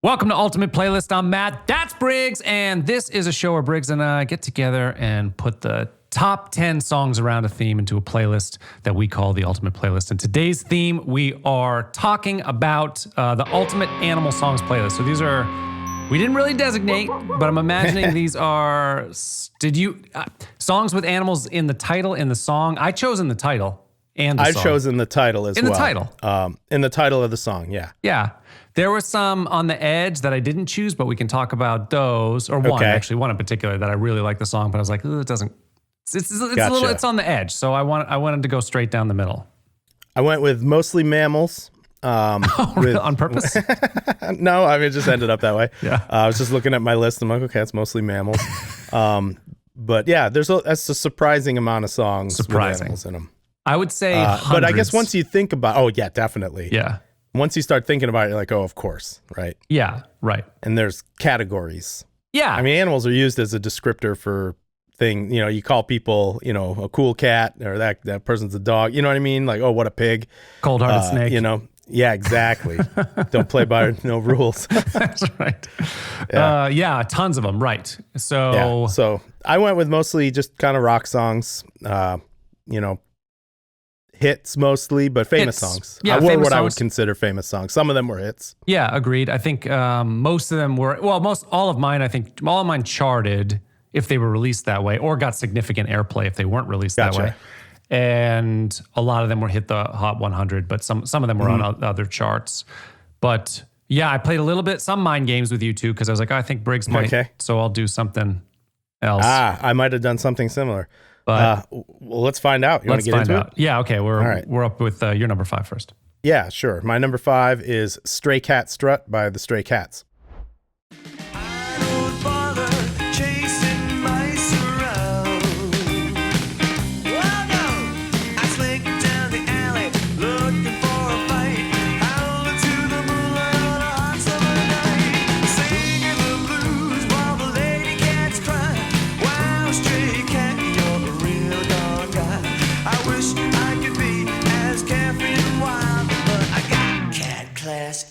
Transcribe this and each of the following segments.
Welcome to Ultimate Playlist. I'm Matt. That's Briggs. And this is a show where Briggs and I get together and put the top 10 songs around a theme into a playlist that we call the Ultimate Playlist. And today's theme, we are talking about the Ultimate Animal Songs playlist. So these are, we didn't really designate, but I'm imagining these are, songs with animals in the title, in the song. I chose in the title and the song. I've chosen the title as well. In the title. In the title of the song, yeah. Yeah. There were some on the edge that I didn't choose, but we can talk about those. Or one, actually, one in particular that I really like the song, but I was like, it doesn't. It's Gotcha. a little. It's on the edge, so I wanted to go straight down the middle. I went with mostly mammals. On purpose? No, I mean, it just ended up that way. Yeah. I was just looking at my list. I'm like, okay, it's mostly mammals. But yeah, that's a surprising amount of songs with animals in them. I would say but I guess once you think about, oh yeah, definitely. Yeah. Once you start thinking about it, you're like, oh, of course, right? Yeah, right. And there's categories. Yeah. I mean, animals are used as a descriptor for thing. You know, you call people, you know, a cool cat, or that person's a dog. You know what I mean? Like, oh, what a pig. Cold-hearted snake. You know, yeah, exactly. Don't play by no rules. That's right. Yeah. Tons of them. Right. So, So I went with mostly just kind of rock songs. You know, hits mostly, but famous songs. Yeah, were famous what I songs. would consider famous songs. Some of them were hits. Yeah, agreed. I think most of them were, all of mine charted if they were released that way, or got significant airplay if they weren't released that Gotcha. way. And a lot of them were hit the Hot 100, but some of them were on other charts. But yeah, I played a little bit, some mind games with you too, because I was like, I think Briggs might, so I'll do something else. I might have done something similar. But well, let's find out. You want to get into it? Yeah, okay. We're right. we're up with your number 5 first. Yeah, sure. My number 5 is Stray Cat Strut by the Stray Cats.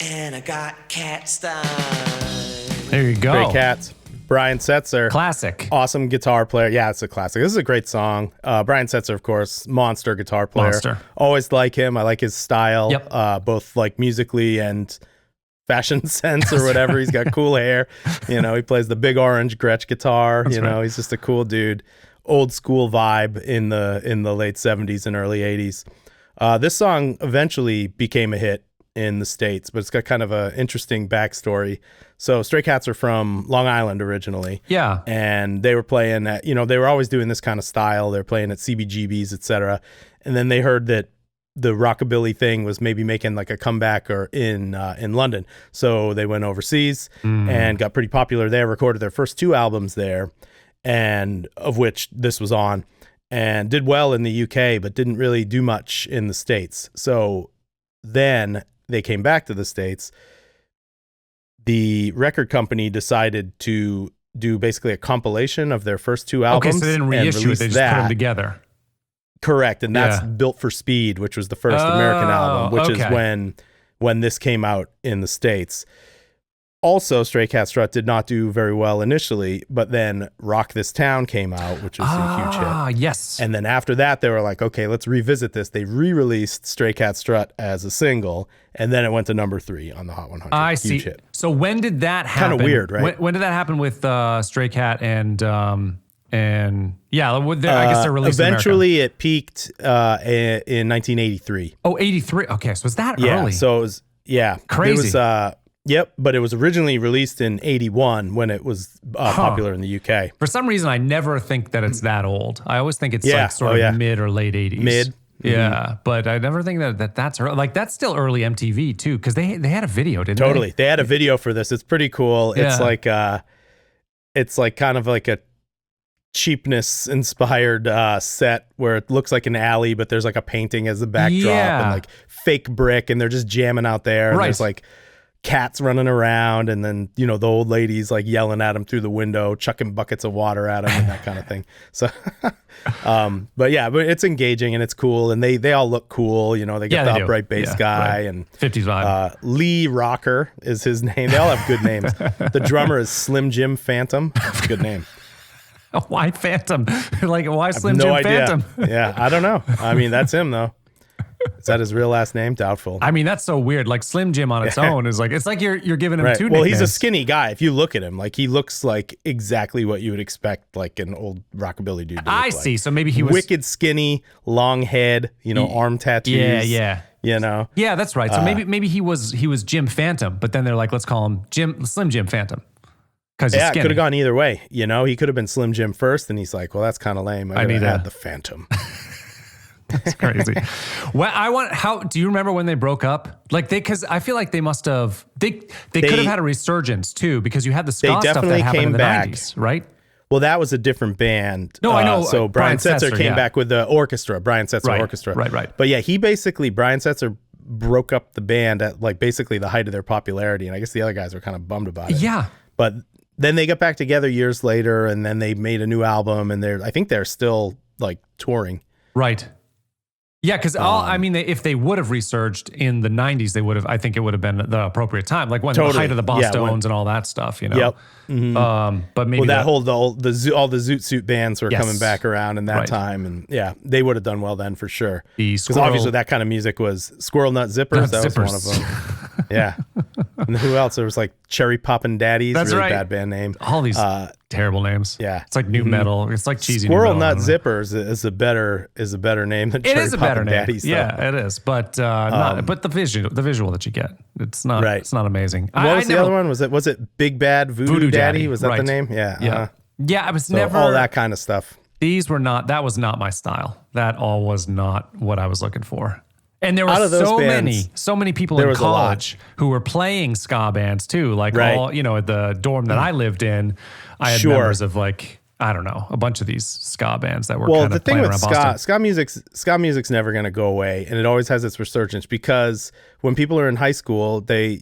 And I got cat style. There you go. Stray Cats. Brian Setzer. Classic. Awesome guitar player. Yeah, it's a classic. This is a great song. Brian Setzer, of course, monster guitar player. Monster. Always like him. I like his style, Yep. Both like musically and fashion sense or whatever. He's got cool hair. You know, he plays the big orange Gretsch guitar. That's you know, right. he's just a cool dude. Old school vibe in the late 70s and early 80s. This song eventually became a hit in the States, but it's got kind of an interesting backstory. So Stray Cats are from Long Island originally. Yeah. And they were playing at, you know, they were always doing this kind of style. They're playing at CBGBs, etc. And then they heard that the rockabilly thing was maybe making like a comeback or in London. So they went overseas and got pretty popular there, recorded their first 2 albums there, and of which this was on, and did well in the UK, but didn't really do much in the States. So then they came back to the States. The record company decided to do basically a compilation of their first 2 albums. Okay, so they didn't reissue it, they just put them together. Correct, and that's Yeah. Built for Speed, which was the first American album, which is okay. when this came out in the States. Also, Stray Cat Strut did not do very well initially, but then Rock This Town came out, which was a huge hit. Ah, yes. And then after that, they were like, okay, let's revisit this. They re-released Stray Cat Strut as a single, and then it went to number 3 on the Hot 100. I Huge see. hit. So when did that happen? Kinda weird, right? When did that happen with Stray Cat and yeah, I guess they're released Eventually, it peaked in 1983. Oh, 83. Okay, so was that Yeah, early? so it was, Crazy. It was, yep, but it was originally released in 81 when it was popular in the UK. For some reason, I never think that it's that old. I always think it's Yeah. like sort of mid or late 80s. Mid. Yeah, but I never think that's early. Like that's still early MTV too, because they had a video, didn't Totally. They had a video for this. It's pretty cool. Yeah. It's like kind of like a cheapness inspired set where it looks like an alley, but there's like a painting as the backdrop and like fake brick, and they're just jamming out there. And Right. there's like cats running around, and then the old ladies like yelling at him through the window, chucking buckets of water at him and that kind of thing. So but it's engaging and it's cool, and they all look cool. They got the upright bass guy, and 50s vibe. Lee Rocker is his name. They all have good names. The drummer is Slim Jim Phantom. That's a good name. Why Phantom? Why Slim no Jim idea. Phantom? Yeah, I don't know. I mean, that's him though. Is that his real last name? Doubtful. I mean, that's so weird. Like Slim Jim on its own is like, it's like you're giving him Right. two Well, nicknames. he's a skinny guy. If you look at him, like he looks like exactly what you would expect, like an old rockabilly dude. To I look see. Like. So maybe he was wicked skinny, long head, arm tattoos. Yeah. Yeah, that's right. So maybe he was Jim Phantom, but then they're like, let's call him Slim Jim Phantom. Because it could have gone either way. He could have been Slim Jim first, and he's like, well, that's kind of lame. I need to add the Phantom. That's crazy. Well, do you remember when they broke up? Because I feel like they must have, they could have had a resurgence too, because you had the ska stuff that happened in the 90s, right? Well, that was a different band. No, I know. So Brian Setzer came back with the orchestra, Brian Setzer Orchestra. Right. But yeah, Brian Setzer broke up the band at like basically the height of their popularity, and I guess the other guys were kind of bummed about it. Yeah. But then they got back together years later, and then they made a new album, and I think they're still like touring. Right. Yeah, because if they would have resurged in the 90s, they would have. I think it would have been the appropriate time, like when the height of the Bosstones and all that stuff. Yep. Mm-hmm. But maybe all the Zoot Suit bands were coming back around in that time, and they would have done well then for sure. Because obviously that kind of music was Squirrel Nut Zippers. That was one of them. Yeah. And who else? There was like Cherry Poppin' Daddies. That's really right. Bad band name. All these terrible names. Yeah. It's like new metal. It's like cheesy Squirrel new metal. Nut Zippers is a better name than Cherry Poppin' Daddies. Yeah, it is. But but the visual that you get, it's not It's not amazing. What was the other one? Was it Big Bad Voodoo Daddy? Was that the name? Yeah. Yeah. Yeah, I was never all that kind of stuff. These were not. That was not my style. That all was not what I was looking for. And there were so many people in college who were playing ska bands too. Like all, at the dorm that I lived in, I had members of a bunch of these ska bands that were kind of playing around Boston. Well, the thing with ska music's never going to go away, and it always has its resurgence because when people are in high school, they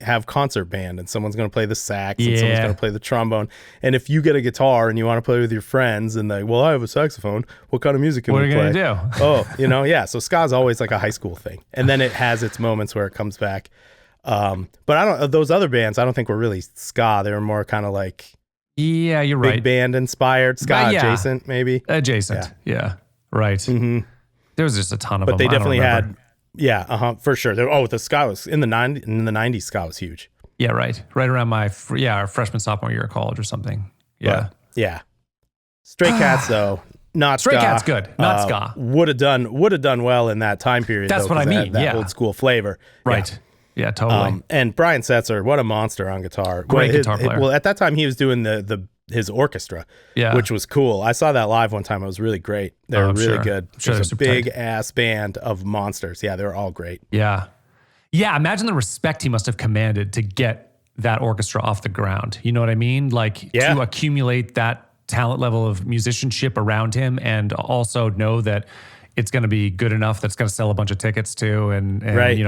have concert band, and someone's going to play the sax and someone's going to play the trombone. And if you get a guitar and you want to play with your friends and I have a saxophone, what kind of music can we play? What are you going to do? So ska's always like a high school thing. And then it has its moments where it comes back. But those other bands, I don't think were really ska. They were more kind of like you're right. Big band inspired, ska adjacent maybe. Adjacent. Yeah. Right. Mm-hmm. There was just a ton of them. But they definitely had for sure. The ska was in the 90s. Ska was huge. Yeah, right around my freshman sophomore year of college or something. Yeah, yeah. Stray Cats though, not Stray ska. Cats good, not ska. Would have done well in that time period. That's what I mean. That old school flavor. Right. Yeah, totally. And Brian Setzer, what a monster on guitar. Great guitar player. Well, at that time he was doing his orchestra, which was cool. I saw that live one time. It was really great. They were really good. It was a big ass band of monsters. Yeah, they were all great. Yeah. Yeah, imagine the respect he must have commanded to get that orchestra off the ground. You know what I mean? To accumulate that talent level of musicianship around him and also know that it's going to be good enough that's going to sell a bunch of tickets to and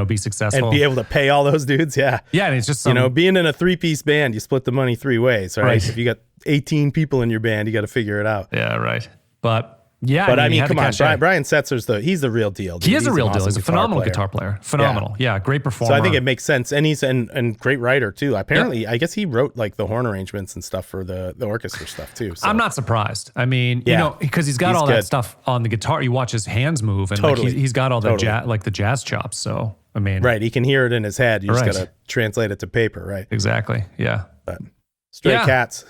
be successful. And be able to pay all those dudes, yeah. Yeah, and it's just being in a 3-piece band, you split the money 3 ways, right? If you got 18 people in your band, you got to figure it out. Yeah, right. But come on, Brian Setzer's he's the real deal. Dude. He is a real deal. He's a phenomenal guitar player. Phenomenal. Yeah, great performer. So I think it makes sense. And he's and great writer too. Apparently, I guess he wrote like the horn arrangements and stuff for the orchestra stuff too. So. I'm not surprised. I mean, because he's got all that stuff on the guitar. You watch his hands move and he's got all the jazz chops. So, I mean. Right. He can hear it in his head. You just got to translate it to paper, right? Exactly. Yeah. But Stray Cats.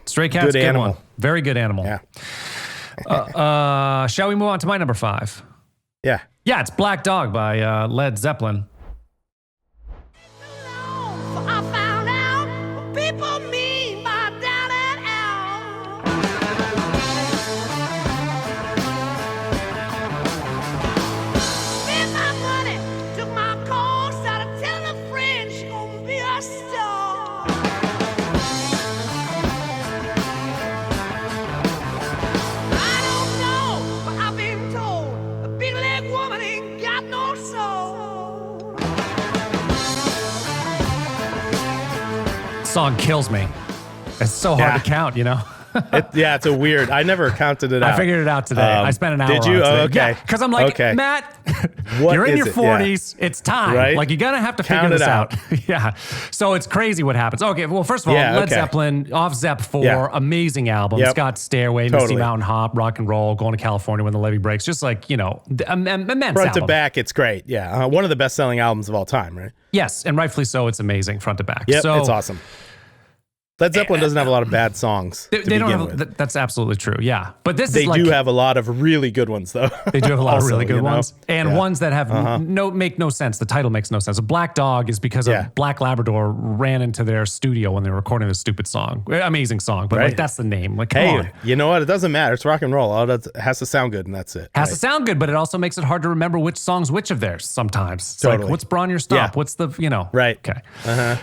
Stray Cats, good animal. one. Very good animal. Yeah. Shall we move on to my number 5? Yeah. Yeah, it's Black Dog by Led Zeppelin. I found out what people mean by down and out. Spent my money, took my call, started telling a friend she gonna be a star. I don't know, but I've been told a big leg woman ain't got no soul. song kills me. It's so hard Yeah. to count, you know? It's a weird. I never counted it out. I figured it out today. I spent an hour Did you? on it today. Oh, okay. Because I'm like, Okay. Matt, What you're in is your it? Yeah. 40s. It's time. Right? Like, you're going to have to Count figure this it out. out. Yeah. So it's crazy what happens. Okay. Well, first of all, Yeah, Led okay. Zeppelin, off Zepp 4, Yeah. amazing album. Yep. It's got Stairway, Misty Totally. Mountain Hop, Rock and Roll, Going to California When the Levee Breaks. Just like, you know, immense Front album. to back, it's great. Yeah, one of the best-selling albums of all time, right? Yes. And rightfully so. It's amazing front to back. Yep, so, it's awesome. Led Zeppelin doesn't have a lot of bad songs. They, to they don't begin have, with. that's absolutely true. Yeah. But this They is like, do have a lot of really good ones, though. they do have a lot Also, of really good you know? ones, and Yeah. ones that have make no sense. The title makes no sense. A Black Dog is because Yeah. a Black Labrador ran into their studio when they were recording this stupid song. Amazing song, but like Right. that's the name. Like, come Hey, on. you know what? It doesn't matter. It's rock and roll. It has to sound good, and that's it. Has to right? sound good, but it also makes it hard to remember which song's which of theirs sometimes. It's like, Totally. what's Brawn Your Stop? Yeah. What's the, you know? Right. Okay.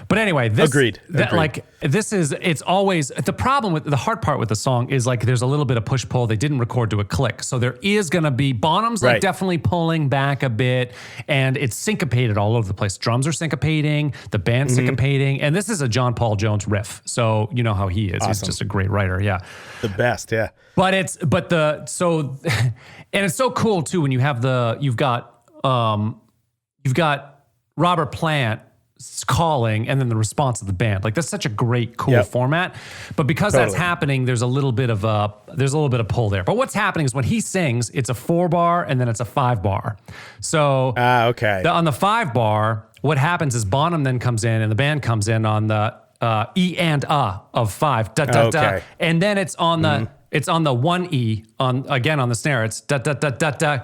But anyway, this. Agreed. That, Agreed. like, this is, it's always, the problem with, the hard part with the song is like there's a little bit of push-pull. They didn't record to a click. So there is going to be, Bonham's like Right. definitely pulling back a bit, and it's syncopated all over the place. Drums are syncopating, the band's Mm-hmm. syncopating, and this is a John Paul Jones riff. So you know how he is. He's Awesome. just a great writer. Yeah. The best, yeah. But it's and it's so cool too when you've got Robert Plant calling and then the response of the band. Like that's such a great, cool Yep. format. But because that's Totally. happening, there's a little bit of pull there. But what's happening is when he sings, it's a 4-bar and then it's a 5-bar. So Okay. on the 5-bar, what happens is Bonham then comes in and the band comes in on the E and of 5, da, da, da, Okay. and then it's on the it's on the 1 E on the snare. It's da da da da da,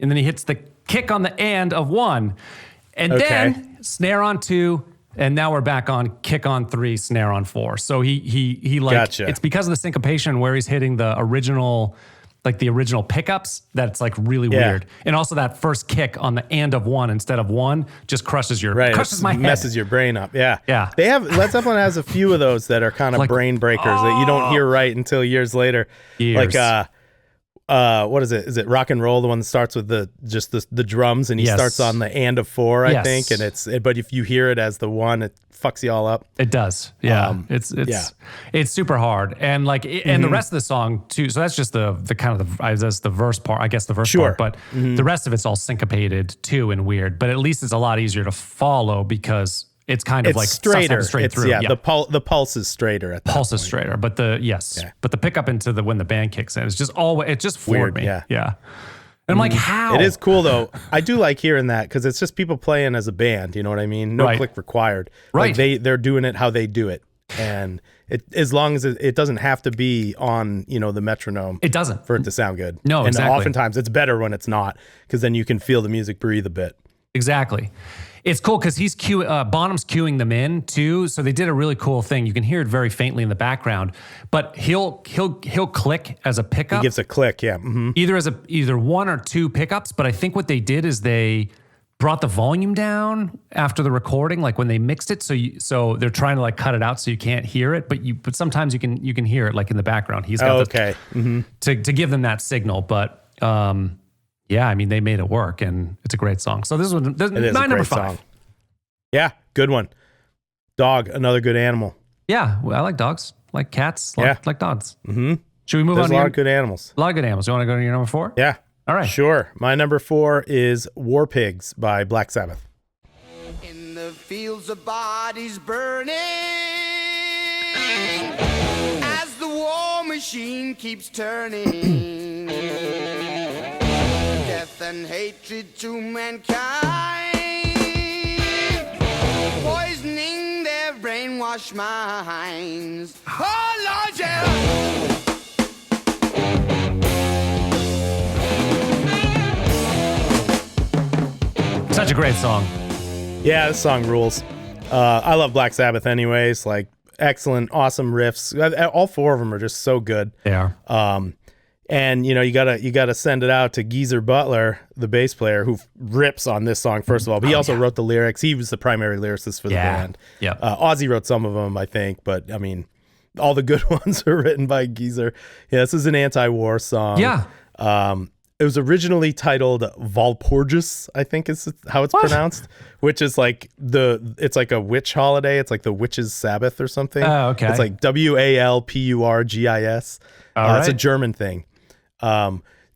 and then he hits the kick on the and of 1, and Okay. then snare on 2, and now we're back on kick on 3, snare on 4. So he like Gotcha. it's because of the syncopation where he's hitting the original pickups that's like really Yeah. weird, and also that first kick on the and of 1 instead of 1 just crushes Right. my head. Messes your brain up. Yeah. Yeah. They have Led Zeppelin has a few of those that are kind of Like, brain breakers that you don't hear right until years later. Years. Like what is it? Is it Rock and Roll, the one that starts with the drums and he Yes. starts on the and of 4, I Yes. think, and but if you hear it as the 1, it fucks you all up. It does. Yeah. yeah. It's super hard. And like and the rest of the song too. So that's just the kind of that's the verse part, I guess the verse Sure. part, but the rest of it's all syncopated too and weird, but at least it's a lot easier to follow because it's kind of It's like stuff's straighter. happening straight It's through. the pulse is straighter at that Pulse is point. straighter, but but the pickup into when the band kicks in, it's just it just floored Weird, me. yeah. Yeah. And I'm like, how? It is cool though. I do like hearing that because it's just people playing as a band. You know what I mean? No Right. click required. Right. Like they're doing it how they do it, and as long as it doesn't have to be on the metronome. It doesn't. for it to sound good. No, and exactly. oftentimes it's better when it's not because then you can feel the music breathe a bit. Exactly. It's cool because Bonham's cueing them in too. So they did a really cool thing. You can hear it very faintly in the background, but he'll click as a pickup. He gives a click, yeah. Mhm. either 1 or 2 pickups. But I think what they did is they brought the volume down after the recording, like when they mixed it. So they're trying to like cut it out so you can't hear it, but sometimes you can hear it like in the background. He's got Okay. Mhm. to give them that signal, but. Yeah, I mean, they made it work, and it's a great song. So this is It is my a number great 5. song. Yeah, good one. Dog, another good animal. Yeah, well, I like dogs, like cats, Yeah. like dogs. Mm-hmm. Should we move There's on a to lot your, of good animals. a lot of good animals? You want to go to your number 4? Yeah. All right. Sure. My number 4 is War Pigs by Black Sabbath. In the fields of bodies burning as the war machine keeps turning death and hatred to mankind, poisoning their brainwashed minds. Oh Lord, yeah. Such a great song. Yeah, this song rules. I love Black Sabbath anyways. Like, excellent, awesome riffs. All 4 of them are just so good. They are. And you gotta send it out to Geezer Butler, the bass player, who rips on this song. First of all, but he also wrote the lyrics. He was the primary lyricist for the Yeah. band. Yep. Ozzy wrote some of them, I think, but I mean, all the good ones are written by Geezer. Yeah, this is an anti-war song. Yeah. It was originally titled Walpurgis, I think is how it's pronounced, which is like it's like a witch holiday. It's like the witch's Sabbath or something. Oh, okay. It's like Walpurgis. It's a German thing.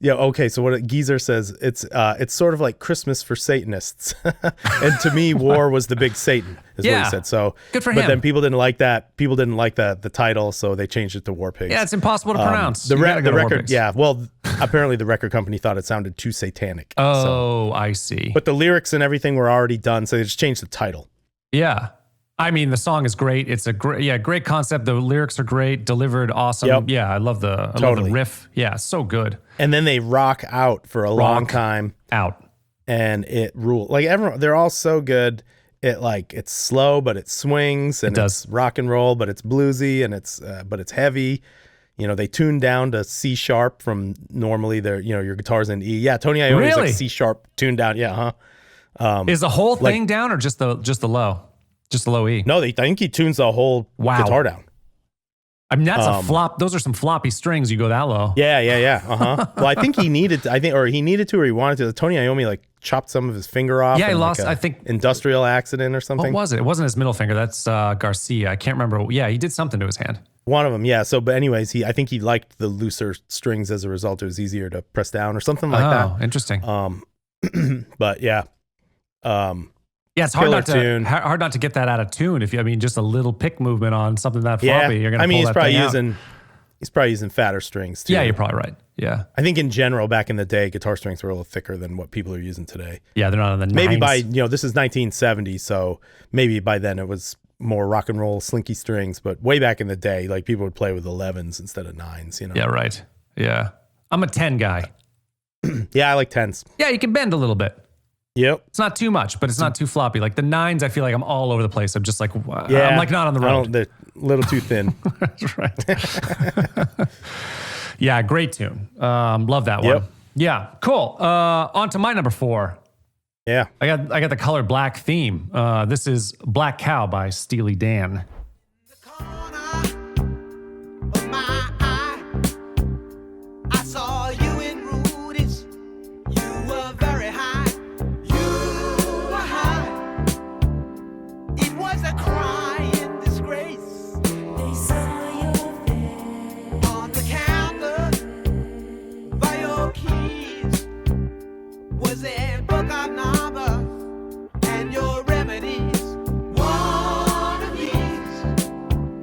Yeah. Okay. So what Geezer says, it's sort of like Christmas for Satanists, and to me, war was the big Satan, is what he said. So good for but him. then people didn't like that. People didn't like the title, so they changed it to War Pigs. Yeah, it's impossible to pronounce. The You gotta go to War record. Pigs. Yeah. Well, apparently the record company thought it sounded too satanic. Oh, I see. But the lyrics and everything were already done, so they just changed the title. Yeah. I mean, the song is great. It's a great concept. The lyrics are great, delivered awesome. Yep. Yeah, I love the riff. Yeah, so good. And then they rock out for a long time, Out. and it ruled. Like everyone, they're all so good. It's slow, but it swings, and it's rock and roll, but it's bluesy, and but it's heavy. You know, they tune down to C sharp from normally your guitar's in E. Yeah, Tony Iommi's Really? like C sharp tuned down. Yeah, Is the whole thing down or just the low? Just the low E? No, I think he tunes the whole guitar down. I mean, that's a flop. Those are some floppy strings. You go that low. Yeah. Well, I think he needed to, or he wanted to. Tony Iommi like chopped some of his finger off. Yeah, he in, lost, like, I think, industrial accident or something. What was it? It wasn't his middle finger. That's Garcia. I can't remember. Yeah, he did something to his hand. One of them, yeah. So, but anyways, I think he liked the looser strings as a result. It was easier to press down or something like that. Oh, interesting. But yeah. Yeah, it's hard not to get that out of tune. If you, just a little pick movement on something that floppy, you're gonna. He's probably using fatter strings too. Yeah, you're probably right. Yeah, I think in general, back in the day, guitar strings were a little thicker than what people are using today. Yeah, they're not on the maybe nines. this is 1970, so maybe by then it was more rock and roll slinky strings. But way back in the day, like people would play with 11s instead of 9s. You know. Yeah, right. Yeah, I'm a 10 guy. Yeah, I like 10s. Yeah, you can bend a little bit. Yep. It's not too much, but it's not too floppy. Like the 9s, I feel like I'm all over the place. I'm just like, yeah, I'm like not on the road. They're a little too thin. That's right. Yeah, great tune. Love that one. Yep. Yeah, cool. On to my number 4. Yeah. I got the color black theme. This is Black Cow by Steely Dan.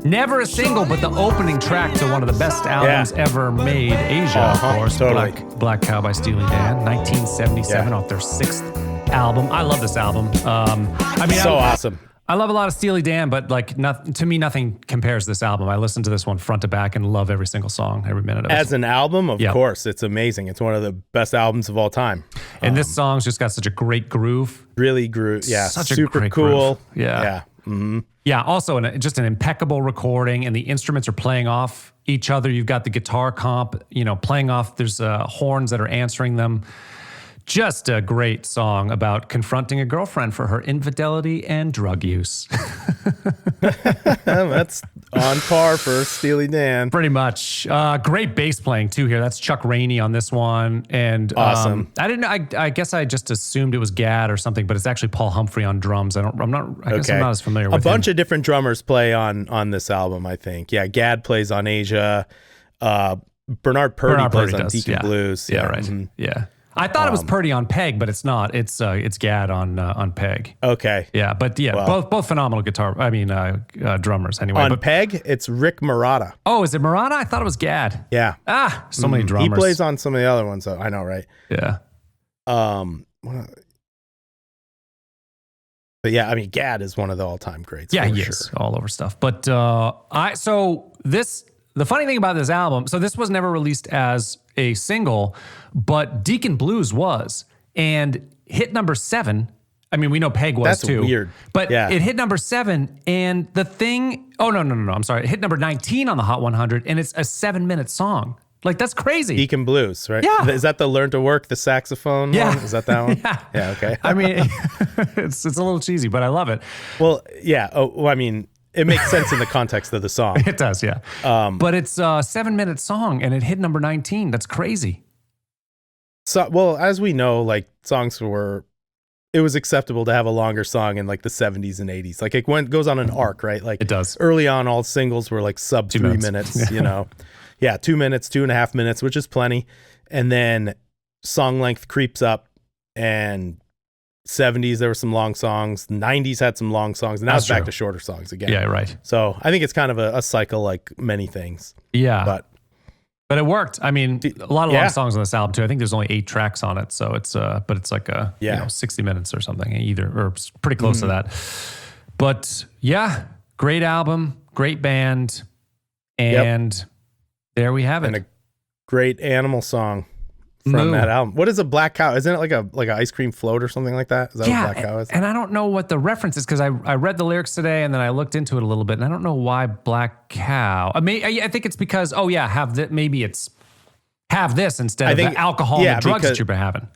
Never a single, but the opening track to one of the best albums ever made, Asia, of course. Totally. Black Cow by Steely Dan, 1977, off their 6th album. I love this album. Awesome. I love a lot of Steely Dan, but to me, nothing compares to this album. I listened to this one front to back and love every single song, every minute of it. As an album, of course, it's amazing. It's one of the best albums of all time. And this song's just got such a great groove. Really groove. Yeah, such super a great cool. Groove. Yeah. Yeah. Mm-hmm. Yeah, also just an impeccable recording, and the instruments are playing off each other. You've got the guitar comp, playing off. There's horns that are answering them. Just a great song about confronting a girlfriend for her infidelity and drug use. That's on par for Steely Dan. Pretty much. Great bass playing too here. That's Chuck Rainey on this one. And awesome. I didn't know. I guess I just assumed it was Gadd or something, but it's actually Paul Humphrey on drums. I guess I'm not as familiar with a bunch of different drummers play on this album, I think. Yeah, Gadd plays on Asia. Bernard Purdie plays on Deacon Blues. Yeah, right. Mm-hmm. Yeah. I thought it was Purdie on Peg, but it's not. It's Gadd on Peg. Okay. Yeah, but both phenomenal drummers anyway. On Peg, it's Rick Marotta. Oh, is it Marotta? I thought it was Gadd. Yeah. So many drummers. He plays on some of the other ones, though. I know, right? Yeah. But yeah, Gadd is one of the all-time greats. Yeah, he is all over stuff. But the funny thing about this album, so this was never released as a single, but Deacon Blues was, and hit number 7. We know Peg was That's too. That's weird. But it hit number 7, and the thing, no, I'm sorry. It hit number 19 on the Hot 100, and it's a 7-minute song. Like, that's crazy. Deacon Blues, right? Yeah. Is that the Learn to Work, the saxophone one? Is that one? Yeah. Yeah, okay. It's a little cheesy, but I love it. Well, yeah. It makes sense in the context of the song. It does, yeah. But it's a 7-minute song, and it hit number 19. That's crazy. So, well, as we know, like it was acceptable to have a longer song in like the 70s and 80s. Like it goes on an arc, right? Like It does. Early on, all singles were like sub 2 3 minutes. minutes, you know? Yeah, 2 minutes, 2.5 minutes, which is plenty. And then song length creeps up, and 70s, there were some long songs. 90s had some long songs, and now That's it's back true. to shorter songs again. Yeah, right. So I think it's kind of a cycle like many things. Yeah. But it worked. I mean, a lot of Yeah. long songs on this album too. I think there's only 8 tracks on it, so it's but it's like a Yeah. 60 minutes or something, or pretty close to that. But yeah, great album, great band, and there we have it. And a great Animal song from Moo. that album. What is a Black Cow? Isn't it like an ice cream float or something like that? Is that what Black Cow is? and I don't know what the reference is because I read the lyrics today and then I looked into it a little bit, and I don't know why Black Cow. I think it's because maybe it's have this instead of the alcohol and the drugs that you've been having.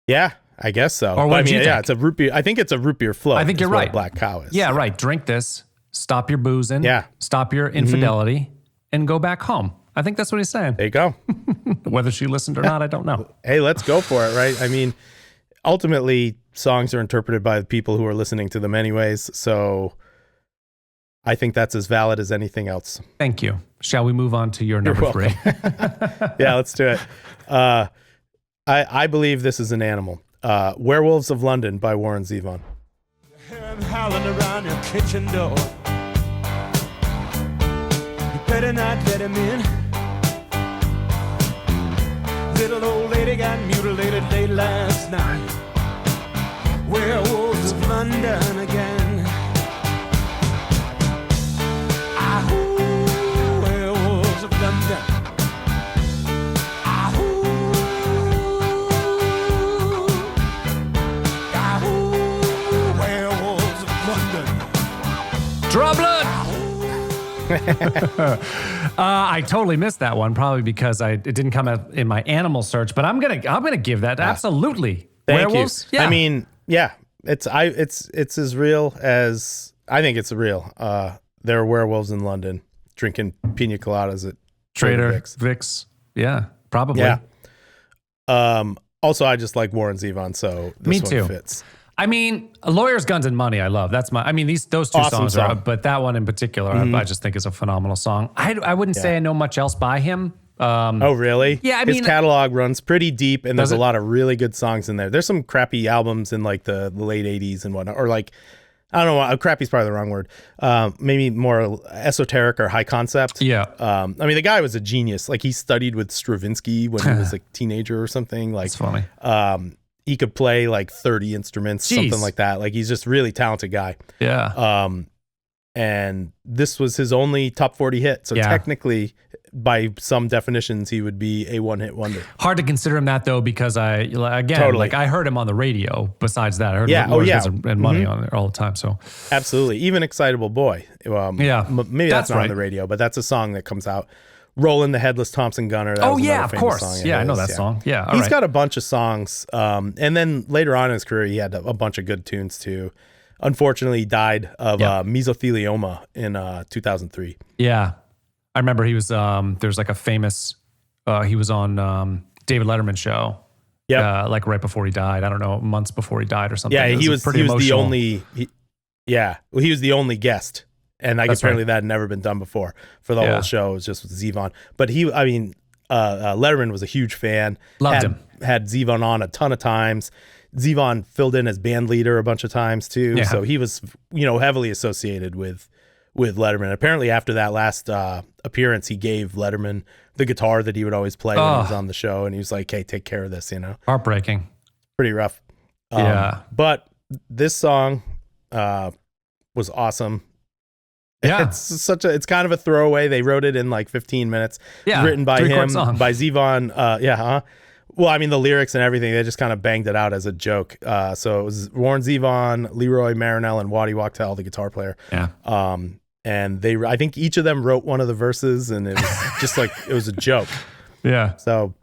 Yeah, I guess so. Or But what I did mean, you yeah, think? it's a root beer. I think it's a root beer float. I think you're is what right. a Black Cow is. Yeah, right. Drink this, stop your boozing, Yeah. stop your infidelity, and go back home. I think that's what he's saying. There you go. Whether she listened or not, I don't know. Hey, let's go for it, right? I mean, ultimately, songs are interpreted by the people who are listening to them anyways. So I think that's as valid as anything else. Thank you. Shall we move on to your number 3? Yeah, let's do it. I believe this is an animal. Werewolves of London by Warren Zevon. Hear 'em howling around your kitchen door. You better not let him in. Little old lady got mutilated late last night. Werewolves of London again. Ahoo, werewolves of London. Ahoo, ahoo, werewolves of London. Draw blood. I totally missed that one, probably because it didn't come up in my animal search. But I'm gonna give that absolutely. Thank Werewolves? you. Yeah. I mean, yeah, it's as real as I think it's real. There are werewolves in London drinking pina coladas at Trader Vic's. Vic's. Yeah, probably. Yeah. Also, I just like Warren Zevon, so this Me one too. fits. I mean, Lawyers, Guns, and Money. I love. Those two Awesome songs are, song. but that one in particular, I just think is a phenomenal song. I wouldn't say I know much else by him. Oh, really? Yeah, I his mean- catalog runs pretty deep, and there's Does a it? lot of really good songs in there. There's some crappy albums in like the late '80s and whatnot, or like I don't know, crappy's probably the wrong word. Maybe more esoteric or high concept. Yeah. I mean, the guy was a genius. Like he studied with Stravinsky when he was a teenager or something. Like It's funny. he could play like 30 instruments, Jeez. something like that. Like he's just really talented guy. Yeah. And this was his only top 40 hit. So Yeah. technically, by some definitions, he would be a one-hit wonder. Hard to consider him that though, because I Totally. heard him on the radio. Besides that, I heard Yeah. Lawyers, Oh, yeah. Guns, and Money on there all the time. So Absolutely. Even Excitable Boy. Yeah. Maybe That's that's not on right. the radio, but that's a song that comes out. Rollin' the Headless Thompson Gunner. That Oh, was yeah, another of famous course. song of Yeah, I know his, that song. Yeah, all He's right. got a bunch of songs. And then later on in his career, he had a bunch of good tunes too. Unfortunately, he died of mesothelioma in 2003. yeah, I remember he was. There's like a famous. He was on David Letterman show. Yep. Like right before he died. I don't know, months before he died or something. Yeah, It he was pretty the emotional. only. He was the only guest, and I guess That's apparently right. that had never been done before for the Yeah. whole show. It was just with Zevon, but Letterman was a huge fan. Loved him. Had Zevon on a ton of times. Zevon filled in as band leader a bunch of times too, Yeah. so he was heavily associated with Letterman. Apparently, after that last appearance, he gave Letterman the guitar that he would always play when he was on the show, and he was like, "Hey, take care of this," Heartbreaking. Pretty rough. Yeah. But this song was awesome. Yeah. It's kind of a throwaway. They wrote it in like 15 minutes. Yeah, Written by 3/4 him, song. by Zevon. Well, I mean, the lyrics and everything, they just kind of banged it out as a joke. So it was Warren Zevon, Leroy Marinell, and Waddy Wachtel, the guitar player. Yeah. And I think each of them wrote one of the verses, and it was just like, it was a joke. Yeah. So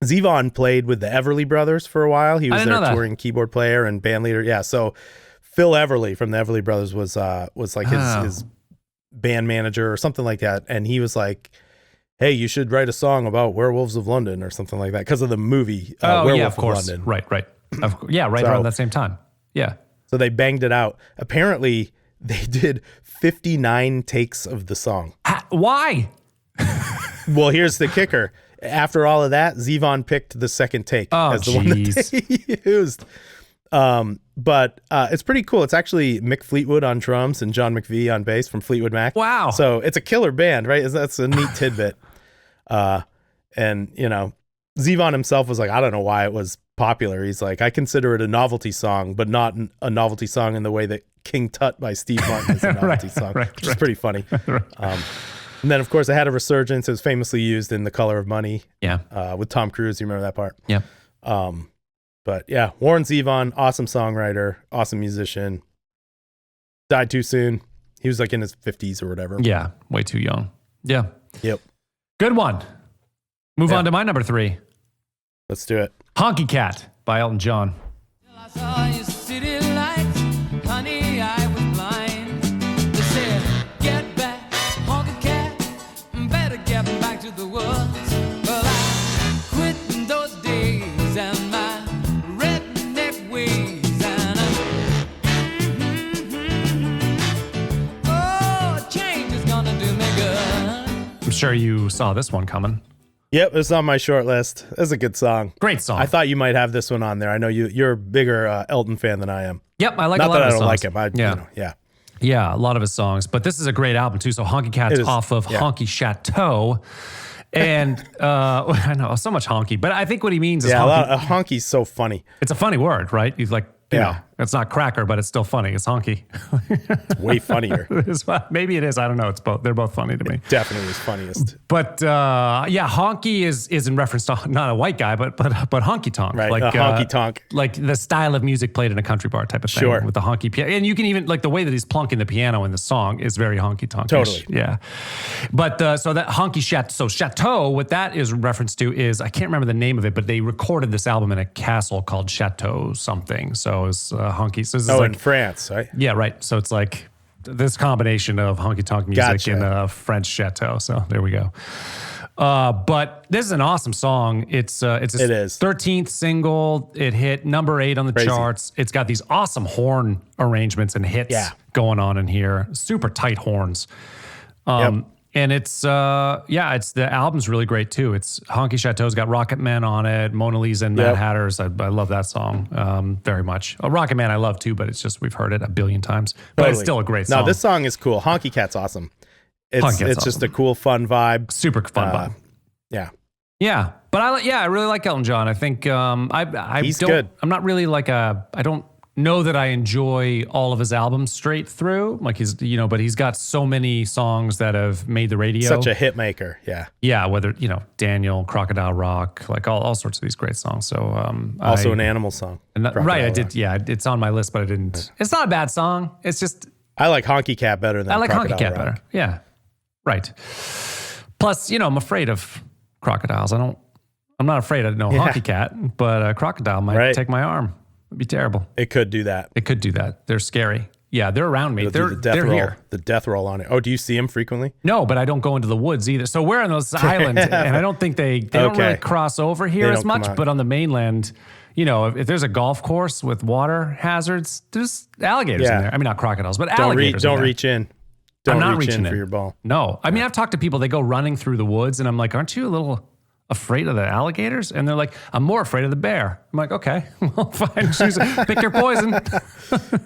Zevon played with the Everly Brothers for a while. He I was didn't know their that. touring keyboard player and band leader. Yeah. So Phil Everly from the Everly Brothers was like Oh. his band manager or something like that. And he was like, hey, you should write a song about Werewolves of London or something like that because of the movie Oh, Werewolf yeah, of course. London. Right. Yeah, right So- around that same time. Yeah. So they banged it out. Apparently, they did 59 takes of the song. Why? Well, here's the kicker. After all of that, Zevon picked the second take Oh, as the one that jeez. they used. But it's pretty cool. It's actually Mick Fleetwood on drums and John McVie on bass from Fleetwood Mac. Wow. So it's a killer band, right? That's a neat tidbit. And, you know, Zevon himself was like, I don't know why it was popular. He's like, I consider it a novelty song, but not a novelty song in the way that King Tut by Steve Martin is a novelty song, which is pretty funny. And then, of course, it had a resurgence. It was famously used in The Color of Money Yeah. with Tom Cruise. You remember that part? Yeah. But yeah, Warren Zevon, awesome songwriter, awesome musician. Died too soon. He was like in his 50s or whatever. Yeah. Way too young. Yeah. Yep. Good one. Move Yeah. on to my number 3. Let's do it. Honky Cat by Elton John. I saw your city lights, honey, I was blind. They said, get back, honky cat, better get back to the woods. Well, I quit in those days and my redneck ways, and oh, change is gonna do me good. I'm sure you saw this one coming. Yep, it's on my short list. That's a good song. Great song. I thought you might have this one on there. I know you're a bigger Elton fan than I am. Yep, I like Not a lot that of I his don't songs. like him. Yeah. You know, yeah. Yeah, a lot of his songs. But this is a great album too. So Honky Cat's It is, off of yeah. Honky Chateau. And I know, so much honky. But I think what he means is Yeah, honky. honky's so funny. It's a funny word, right? He's like, you Yeah. know, it's not cracker, but it's still funny. It's honky. Way funnier. Maybe it is. I don't know. It's both. They're both funny to me. Definitely is funniest. But yeah, honky is in reference to not a white guy, but honky tonk, Right, like a honky tonk. like the style of music played in a country bar type of thing, Sure. with the honky piano. And you can even like the way that he's plunking the piano in the song is very honky tonk. Totally. yeah. But so that honky chateau, what that is reference to is I can't remember the name of it, but they recorded this album in a castle called Chateau something. So it's honky. So this is Oh, like in France, right? yeah, right. So it's like this combination of honky tonk music Gotcha. in a French chateau. So there we go. But this is an awesome song. It's his It is. 13th single. It hit number 8 on the Crazy. charts. It's got these awesome horn arrangements and hits Yeah. going on in here. Super tight horns. Yep. And it's the album's really great too. It's Honky Chateau's got Rocket Man on it, Mona Lisa and Mad Yep. Hatters. I love that song very much. Rocket Man I love too, but it's just we've heard it a billion times. But it's Totally. still a great song. No, this song is cool. Honky Cat's awesome. It's Honky Cat's just a awesome. cool, fun vibe. super fun vibe. Yeah. Yeah, but I really like Elton John. I think I He's don't. good. I'm not really like I don't know that I enjoy all of his albums straight through. Like but he's got so many songs that have made the radio. Such a hit maker. Yeah. Yeah, whether Daniel, Crocodile Rock, like all sorts of these great songs. So Also an animal song. right, I Crocodile did. Rock. Yeah, it's on my list, but I didn't. It's not a bad song. It's just I like Honky Cat better than I like Honky Crocodile Cat Rock. better. Yeah, right. Plus, I'm afraid of crocodiles. I'm not afraid of Honky Cat, but a crocodile might Right. take my arm. It'd be terrible. It could do that. It could do that. They're scary. Yeah, they're around me. It'll do the death They're roll. here. The death roll on it. Oh, do you see him frequently? No, but I don't go into the woods either. So we're on those islands, and I don't think they don't really Okay. cross over here They as don't come much. out. But on the mainland, if there's a golf course with water hazards, there's alligators Yeah. in there. I mean, not crocodiles, but Don't alligators. don't in there. reach in. Don't I'm not reach reaching in for your ball. No, I mean, I've talked to people. They go running through the woods, and I'm like, "Aren't you a little afraid of the alligators?" And they're like, "I'm more afraid of the bear." I'm like, "Okay, well, fine. Pick your poison."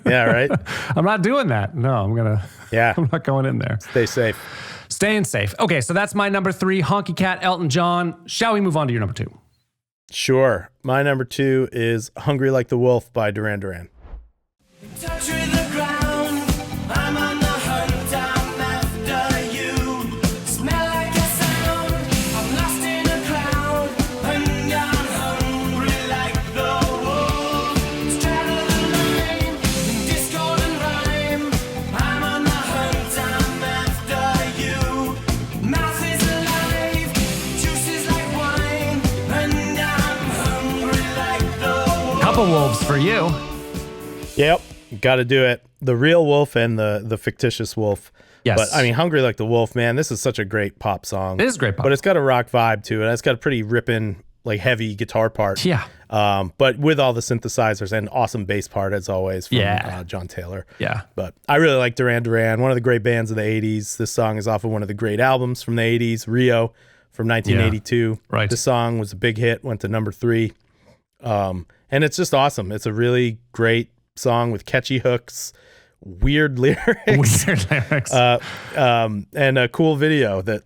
Yeah, right? I'm not doing that. No, Yeah. I'm not going in there. Stay safe. Staying safe. Okay, so that's my number 3, Honky Cat, Elton John. Shall we move on to your number 2? Sure. My number 2 is Hungry Like the Wolf by Duran Duran. Touching the ground, I'm on the hunt, I'm after you. Smell like a sound, I'm lost in a crowd, and I'm hungry like the wolf. Straddle the line, discord and rhyme. I'm on the hunt, I'm after you. Mouth is alive, juice is like wine, and I'm hungry like the wolf. Couple wolves for you. Yep. Got to do it. the real wolf and the fictitious wolf. Yes. But I mean, Hungry Like the Wolf, man, this is such a great pop song. It is great pop. But it's got a rock vibe to it. It's got a pretty ripping, like heavy guitar part. Yeah. But with all the synthesizers and awesome bass part as always from Yeah. John Taylor. Yeah. But I really like Duran Duran, one of the great bands of the 80s. This song is off of one of the great albums from the 80s, Rio from 1982. Yeah. Right. This song was a big hit, went to number 3. And it's just awesome. It's a really great song with catchy hooks, weird lyrics. Weird lyrics. And a cool video that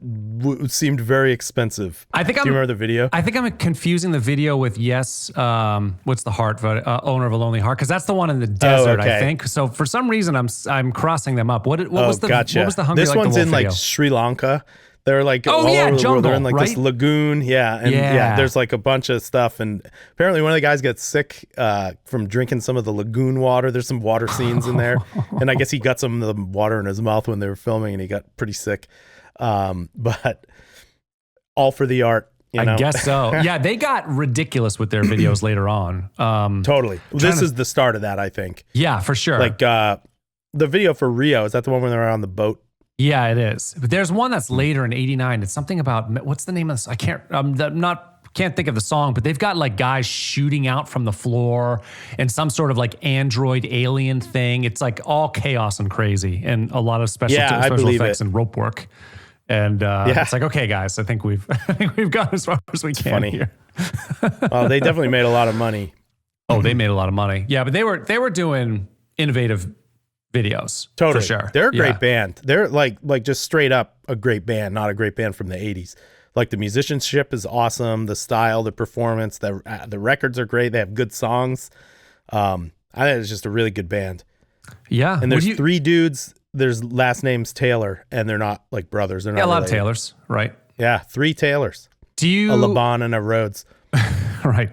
seemed very expensive. I think Do you remember the video? I think I'm confusing the video with Yes. What's the heart? Owner of a Lonely Heart, because that's the one in the desert. okay. I think so. For some reason, I'm crossing them up. What was the gotcha. What was the Hungry This Like one's the Wolf in video? like Sri Lanka. They're like all yeah, over the world. They're in jungle, like this right? lagoon. Yeah. And Yeah. there's like a bunch of stuff. And apparently one of the guys gets sick from drinking some of the lagoon water. There's some water scenes in there. And I guess he got some of the water in his mouth when they were filming and he got pretty sick. But all for the art. You know? I guess so. Yeah, they got ridiculous with their videos later on. Totally. This is the start of that, I think. Yeah, for sure. Like the video for Rio, is that the one where they're on the boat? Yeah, it is. But there's one that's later in '89. It's something about what's the name of this? I can't. Can't think of the song, but they've got like guys shooting out from the floor and some sort of like android alien thing. It's like all chaos and crazy and a lot of special effects and rope work. And it's like, okay, guys, I think we've gone as far as we can funny. here. Well, they definitely made a lot of money. Oh, they made a lot of money. Yeah, but they were doing innovative videos. Totally. For sure. They're a great Yeah. band. They're like just straight up a great band, not a great band from the 80s. Like the musicianship is awesome, the style, the performance, the records are great. They have good songs. I think it's just a really good band. Yeah. And there's 3 dudes. There's last names Taylor, and they're not like brothers. They're not a lot of related. Taylors, right? Yeah, 3 Taylors. Do you A LeBon and a Rhodes. right?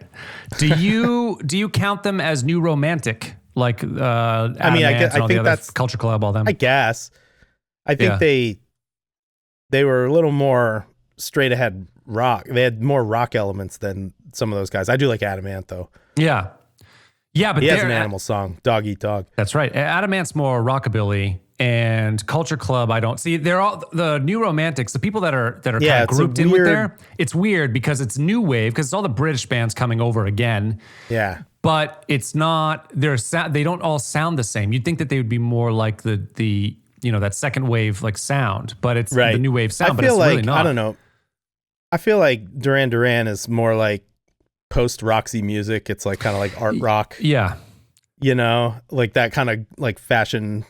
Do you count them as new romantic? Like I think that's Culture Club, all them. I guess. I think they were a little more straight ahead rock. They had more rock elements than some of those guys. I do like Adamant though. Yeah, but He has an Animal song, Dog Eat Dog. That's right. Adamant's more rockabilly, and Culture Club. I don't see. They're all the new romantics. The people that are kind of it's a grouped in with weird- there. It's weird because it's new wave because it's all the British bands coming over again. Yeah. But it's not. They don't all sound the same. You'd think that they would be more like the that second wave like sound, but it's Right. the new wave sound. I But feel it's like really not. I don't know. I feel like Duran Duran is more like post Roxy music. It's like kind of like art rock, Yeah. like that kind of like fashion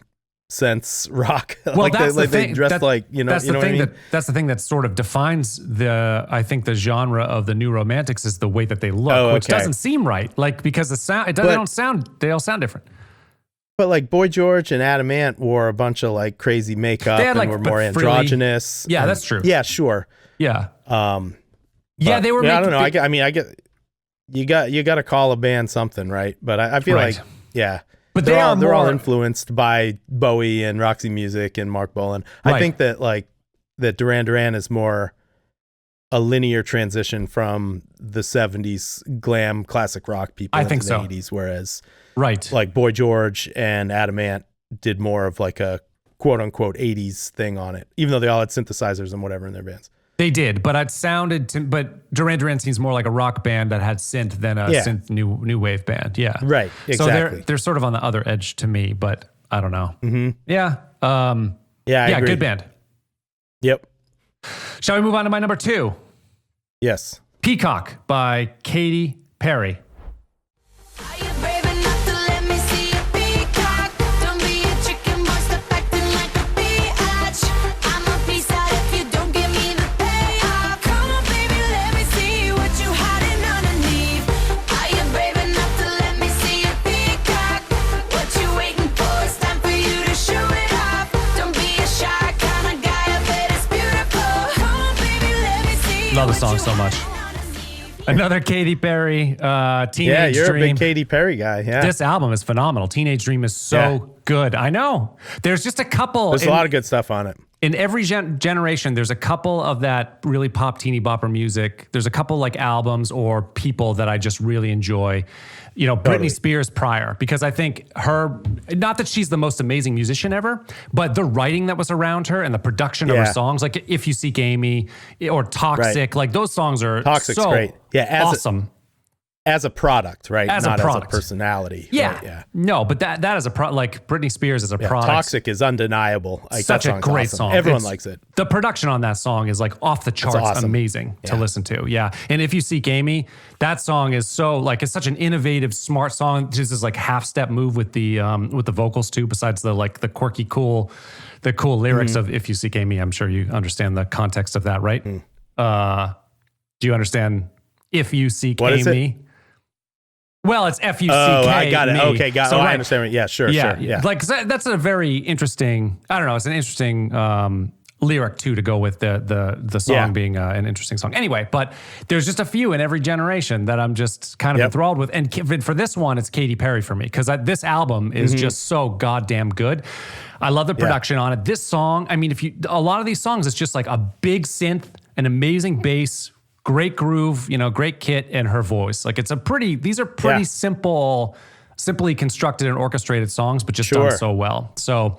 sense rock. Well, like that's the they thing. dress That- like that's you know the thing what I mean? that's the thing that sort of defines I think the genre of the new romantics is the way that they look, which okay. doesn't seem right. Like because the sound, they all sound different. But like Boy George and Adamant wore a bunch of like crazy makeup They had, and like, were more but frilly- androgynous. Yeah, and- that's true. Yeah, sure. Yeah. But, They were. I don't know. making- I get. You got to call a band something, right? But I feel Right. like, yeah. But they're all more- influenced by Bowie and Roxy Music and Mark Bolan. I Right. think that Duran Duran is more a linear transition from the 70s glam classic rock people I into think the so. 80s, whereas Right. like Boy George and Adamant did more of like a quote unquote 80s thing on it, even though they all had synthesizers and whatever in their bands. They did, but but Duran Duran seems more like a rock band that had synth than a synth new wave band. Yeah. Right, So exactly. they're sort of on the other edge to me, but I don't know. Mm-hmm. Yeah. Yeah, I agree. Good band. Yep. Shall we move on to my number 2? Yes. Peacock by Katy Perry. Are you brave enough to let me see your peacock? Don't be a chicken boy, stop acting like a biatch. I'm a piece out if you don't give me the payoff. Come on, baby, let me see what you hiding underneath. Are you brave enough to let me see your peacock? What you waiting for? It's time for you to show it off. Don't be a shy kind of guy, I bet it's beautiful. Come on, baby, let me see. Love the what song you so much. hiding underneath. Another Katy Perry, Teenage Yeah, you're Dream. a big Katy Perry guy. Yeah. This album is phenomenal. Teenage Dream is so good. I know. There's just a couple. There's a lot of good stuff on it. In every generation, there's a couple of that really pop teeny bopper music. There's a couple like albums or people that I just really enjoy. You know, Totally. Britney Spears prior, because I think her, not that she's the most amazing musician ever, but the writing that was around her and the production of her Yeah. songs, like If You Seek Amy or Toxic, like those songs are Toxic's so great. Yeah, awesome. As a product, right? As a Not product. as a personality. Yeah. Right? Yeah. No, but that is a like Britney Spears is a Yeah, product. Toxic is undeniable. Like, Such that a song's great awesome. song. Everyone It's- likes it. The production on that song is like off the charts, awesome. amazing to Yeah. listen to. Yeah. And If You Seek Amy, that song is so like, it's such an innovative, smart song. Just this like half step move with the vocals too, besides the like the quirky, cool lyrics Mm-hmm. of If You Seek Amy. I'm sure you understand the context of that, right? Mm. Do you understand If You Seek What Amy? is it? Well, it's F-U-C-K. Oh, I got it. me. Okay, got it. So, I right. understand. Yeah, sure, sure. Yeah. Like that's a very interesting. I don't know. It's an interesting lyric too to go with the song Yeah. being an interesting song. Anyway, but there's just a few in every generation that I'm just kind of Yep. enthralled with. And for this one, it's Katy Perry for me because this album is just so goddamn good. I love the production on it. This song, I mean, a lot of these songs, it's just like a big synth, an amazing bass, great groove, you know, great kit, and her voice. Like these are pretty Yeah. simply constructed and orchestrated songs, but just Sure. done so well. So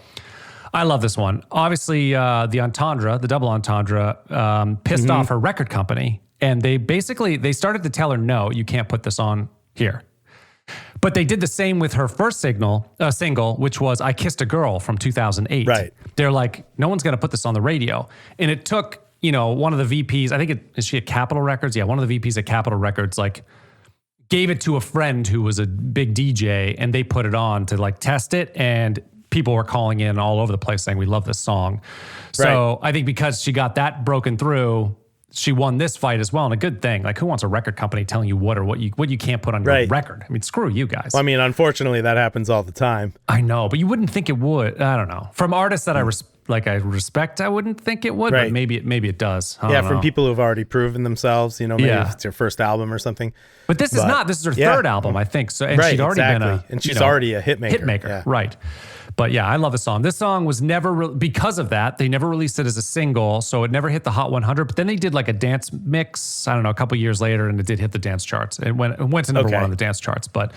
I love this one. Obviously, the double entendre, pissed off her record company, and they started to tell her, no, you can't put this on here. But they did the same with her first single, which was I Kissed a Girl from 2008. Right. They're like, no one's going to put this on the radio. And it took, you know, one of the VPs, I think is she at Capitol Records? Yeah, one of the VPs at Capitol Records, like, gave it to a friend who was a big DJ, and they put it on to like test it, and people were calling in all over the place saying we love this song. So I think because she got that broken through, she won this fight as well, and a good thing. Like, who wants a record company telling you what you can't put on your Right. record? I mean, screw you guys. Well, I mean, unfortunately, that happens all the time. I know, but you wouldn't think it would. I don't know. From artists that I respect, I wouldn't think it would, but Right. maybe it does. I Yeah, don't from know. people who've already proven themselves, you know, maybe Yeah. if it's your first album or something. But this is but- not. This is her yeah. third album, I think. So, and Right, she'd already exactly. been And she's already a hit maker. Yeah. right? But yeah, I love the song. This song was never because of that. They never released it as a single, so it never hit the Hot 100. But then they did like a dance mix. I don't know, a couple years later, and it did hit the dance charts. It went to number Okay. one on the dance charts, but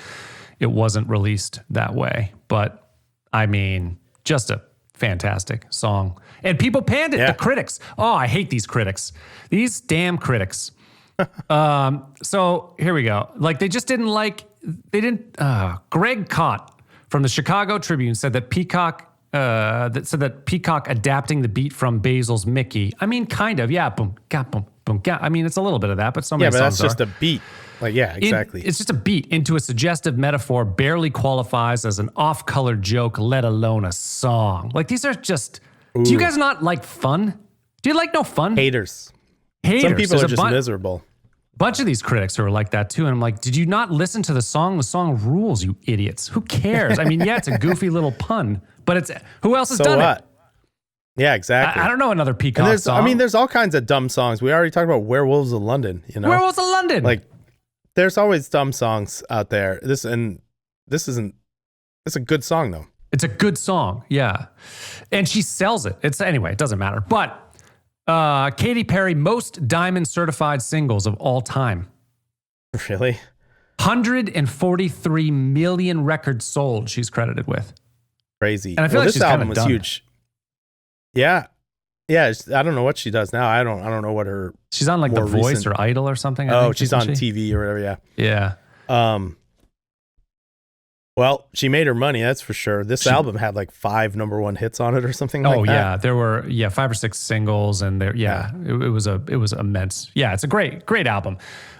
it wasn't released that way. But I mean, just a fantastic song. And people panned it. Yeah. The critics. Oh, I hate these critics. These damn critics. So here we go. Like Greg Cott from the Chicago Tribune said that Peacock adapting the beat from Basil's Mickey. I mean, kind of, yeah. Boom, ga, boom, boom, ga. I mean, it's a little bit of that, but so many Yeah, but songs that's just are. a beat. Like, yeah, exactly. It's just a beat into a suggestive metaphor, barely qualifies as an off-color joke, let alone a song. Like, these are just. Do you guys not like fun? Do you like no fun? Haters. Haters. Some people There's are a just miserable. bunch of these critics who are like that too. And I'm like, did you not listen to the song? The song rules, you idiots. Who cares? I mean, yeah, it's a goofy little pun, but it's who else has So done what? it? Yeah, exactly. I don't know another Peacock And song. there's all kinds of dumb songs. We already talked about Werewolves of London, you know? Werewolves of London. Like, there's always dumb songs out there. It's a good song though. it's a good song, yeah, and she sells it. Anyway, it doesn't matter. But Katy Perry, most diamond certified singles of all time. Really? 143 million records sold. She's credited with. Crazy. And I feel like this she's kinda album was done. huge. Yeah. Yeah, I don't know what she does now. I don't know what her She's on like The More Voice recent- or Idol or something. I think, she's on isn't she? TV or whatever, yeah. Yeah. Well, she made her money, that's for sure. This album had like 5 number 1 hits on it or something like that. Yeah, there were 5 or 6 singles, and it was immense. Yeah, it's a great album.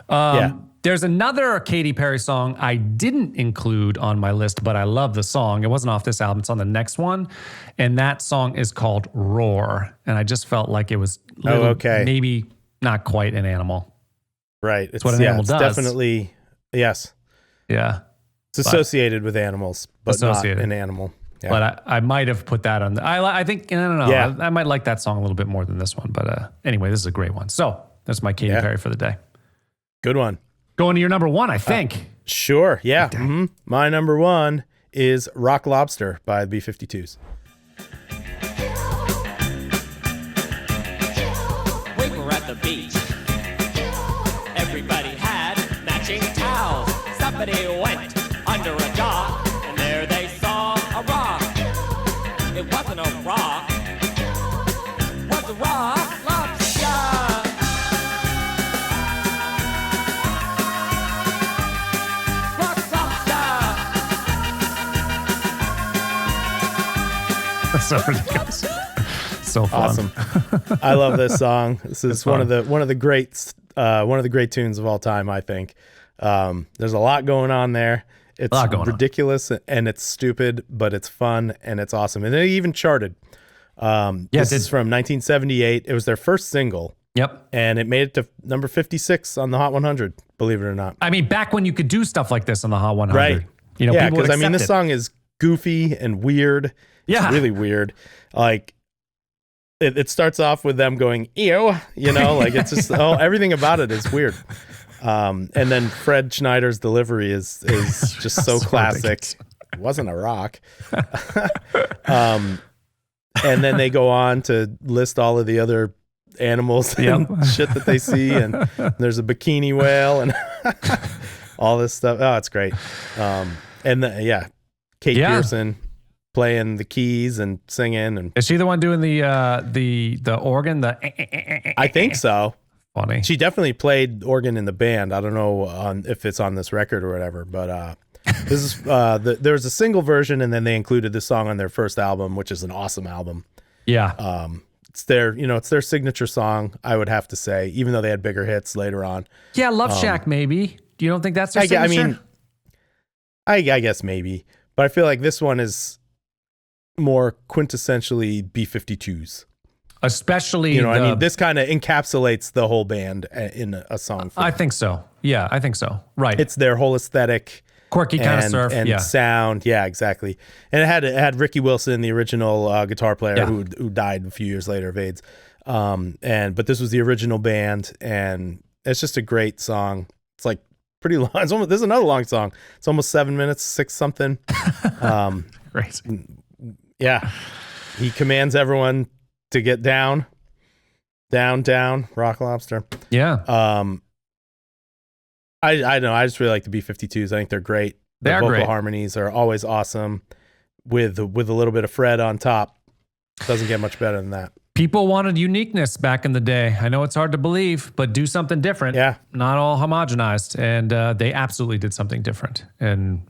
Yeah. There's another Katy Perry song I didn't include on my list, but I love the song. It wasn't off this album; it's on the next one, and that song is called "Roar." And I just felt like it was okay. maybe not quite an animal. Right. It's what an animal it's does. definitely, yes. Yeah, It's associated with animals, but Associated. not an animal. Yeah. but I might have put that on. I think I don't know. Yeah. I might like that song a little bit more than this one. But anyway, this is a great one. So that's my Katy Yeah. Perry for the day. Good one. Going to your number one, I think. Sure. Yeah. My number 1 is Rock Lobster by the B-52s. We were at the beach. Everybody had matching towels. Somebody went under a dock, and there they saw a rock. It wasn't a rock. It was a rock lobster. Rock lobster. That's so ridiculous. So fun. Awesome. I love this song. This is one of the great tunes of all time, I think. There's a lot going on there. It's ridiculous and it's stupid, but it's fun and it's awesome. And it even charted. This is from 1978. It was their first single. Yep. And it made it to number 56 on the Hot 100, believe it or not. I mean, back when you could do stuff like this on the Hot 100. Right. You know, yeah, people would because I mean, this accept it. song is goofy and weird. Yeah. It's really weird. Like, it starts off with them going, ew, you know, like it's just, everything about it is weird. And then Fred Schneider's delivery is just so classic. ridiculous. It wasn't a rock. And then they go on to list all of the other animals and shit that they see. And there's a bikini whale and all this stuff. Oh, it's great. And Kate Pearson playing the keys and singing. And is she the one doing the organ? I think so. Funny. She definitely played organ in the band. I don't know if it's on this record or whatever, but this is there's a single version, and then they included this song on their first album, which is an awesome album. Yeah. It's their signature song, I would have to say, even though they had bigger hits later on. Yeah, Love Shack maybe. You don't think that's their signature? I guess maybe, but I feel like this one is more quintessentially B-52s. Especially, I mean, this kind of encapsulates the whole band in a song. I think so. Yeah, I think so. Right. It's their whole aesthetic, quirky kind of surf and sound. Yeah, exactly. And it had Ricky Wilson, the original guitar player, who died a few years later of AIDS. But this was the original band, and it's just a great song. It's like pretty long. There's another long song. It's almost 7 minutes, 6 something. Great. Yeah, he commands everyone to get down, Rock Lobster. Yeah. I don't know. I just really like the B-52s. I think they're great. The vocal great. harmonies are always awesome with a little bit of Fred on top. Doesn't get much better than that. People wanted uniqueness back in the day. I know it's hard to believe, but do something different. Yeah. Not all homogenized. And they absolutely did something different. And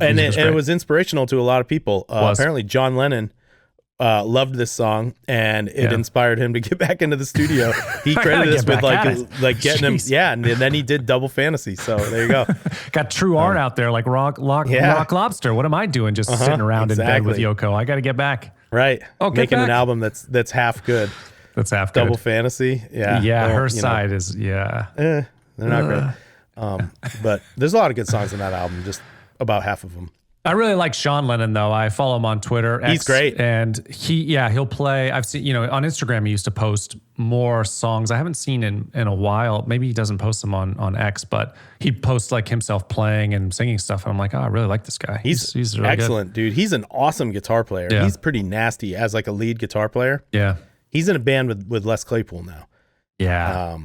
and it was inspirational to a lot of people. Apparently John Lennon loved this song, and it inspired him to get back into the studio. He credited this with like getting him. Yeah. And then he did Double Fantasy. So there you go. Got true art out there, like Rock Lobster. What am I doing? Just sitting around in bed with Yoko. I got to get back. Right. Oh, making back. an album that's half good. That's half good. Double Fantasy. Yeah. Yeah. Well, Her side is, they're not great. But there's a lot of good songs on that album, just about half of them. I really like Sean Lennon, though. I follow him on Twitter. He's great. And he'll play. I've seen, on Instagram, he used to post more songs I haven't seen in a while. Maybe he doesn't post them on X, but he posts like himself playing and singing stuff. And I'm like, I really like this guy. He's really excellent, dude. He's an awesome guitar player. Yeah. He's pretty nasty as like a lead guitar player. Yeah. He's in a band with Les Claypool now. Yeah.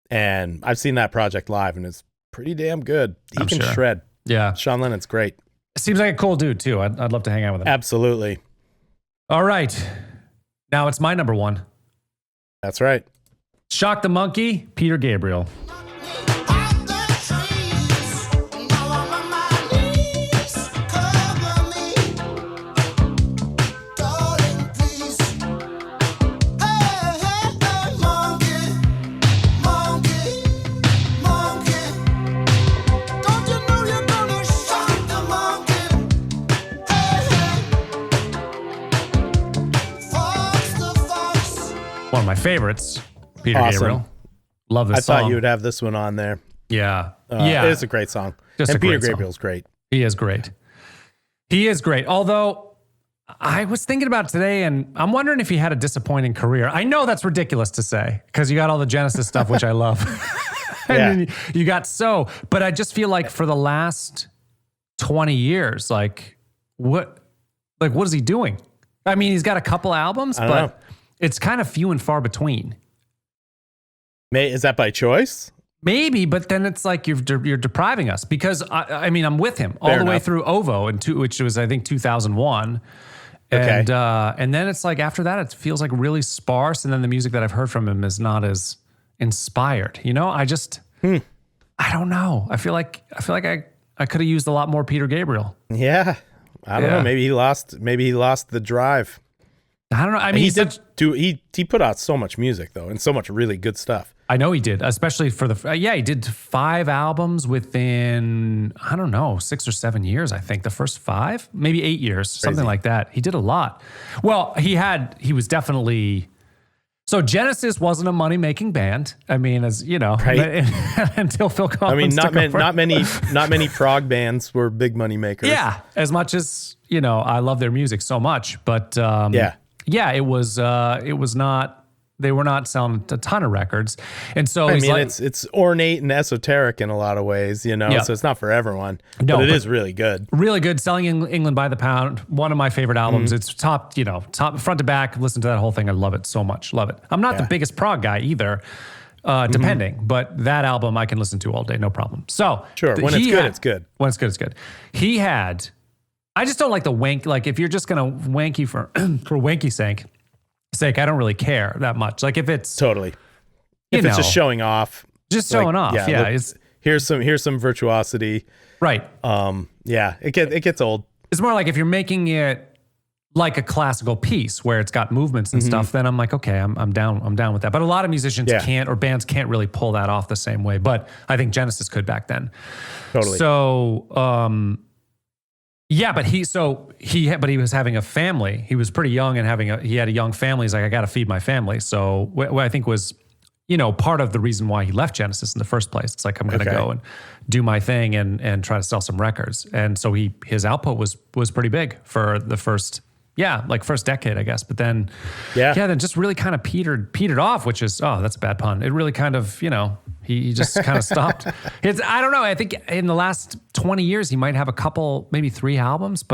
And I've seen that project live, and it's pretty damn good. He can shred. Yeah. Sean Lennon's great. Seems like a cool dude, too. I'd love to hang out with him. Absolutely. All right. Now it's my number one. That's right. Shock the Monkey, Peter Gabriel. One of my favorites, Peter Gabriel. Love this song. I thought you would have this one on there. Yeah. It's a great song. And Peter Gabriel's great. He is great. He is great. Although I was thinking about it today, and I'm wondering if he had a disappointing career. I know that's ridiculous to say because you got all the Genesis stuff, which I love. And then you got but I just feel like for the last 20 years. Like what is he doing? I mean, he's got a couple albums, I but don't know. it's kind of few and far between. Is that by choice? Maybe, but then it's like you're depriving us because I mean, I'm with him all Fair the way enough. through OVO, which was, I think, 2001. Okay. And then it's like after that, it feels like really sparse. And then the music that I've heard from him is not as inspired. You know, I just, I don't know. I feel like I could have used a lot more Peter Gabriel. Yeah. I don't Yeah. know. Maybe he lost the drive. I don't know. I And mean, he put out so much music though, and so much really good stuff. I know he did, especially for he did 5 albums within, I don't know, 6 or 7 years, I think. The first 5, maybe 8 years, something like that. He did a lot. Well, he was definitely, so Genesis wasn't a money-making band. I mean, as you know, Right. until Phil Collins I mean, took over. not many prog bands were big money makers. Yeah, as much as, you know, I love their music so much, but Yeah. it was not, they were not selling a ton of records. And so I he's mean, like, it's ornate and esoteric in a lot of ways, you know, Yeah. so it's not for everyone, No, but it but- is really good. really good, selling in England by the pound. One of my favorite albums. Mm-hmm. It's top front to back. Listen to that whole thing. I love it so much. Love it. I'm not the Yeah. biggest prog guy either, depending, but that album I can listen to all day, no problem. So Sure, when it's good, it's good. When it's good, it's good. He had, I just don't like the wank. Like if you're just gonna wanky for wanky sake, I don't really care that much. Like if it's Totally. you If it's just know, showing off. just showing off. Yeah, look, it's here's some virtuosity. right. Yeah, it gets old. It's more like if you're making it like a classical piece where it's got movements and stuff, then I'm like, okay, I'm down with that. But a lot of musicians Yeah. can't, or bands can't really pull that off the same way. But I think Genesis could back then. Totally. So, yeah, but he was having a family. He was pretty young and he had a young family. He's like, I got to feed my family. So what I think was, you know, part of the reason why he left Genesis in the first place. It's like, I'm going to Okay. go and do my thing and try to sell some records. And so his output was pretty big for the first decade, I guess. But then, then just really kind of petered off, which is, that's a bad pun. It really kind of, you know, he just kind of stopped. I don't know. I think in the last 20 years, he might have a couple, maybe 3 albums,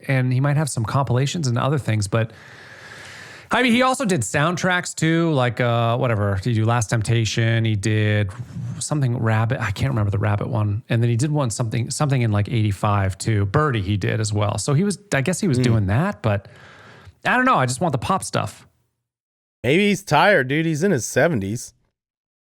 and he might have some compilations and other things. But I mean, he also did soundtracks too, like whatever. Did he do Last Temptation? He did something Rabbit. I can't remember the Rabbit one. And then he did something in like 85 too. Birdie he did as well. So I guess he was doing that, but I don't know. I just want the pop stuff. Maybe he's tired, dude. He's in his 70s.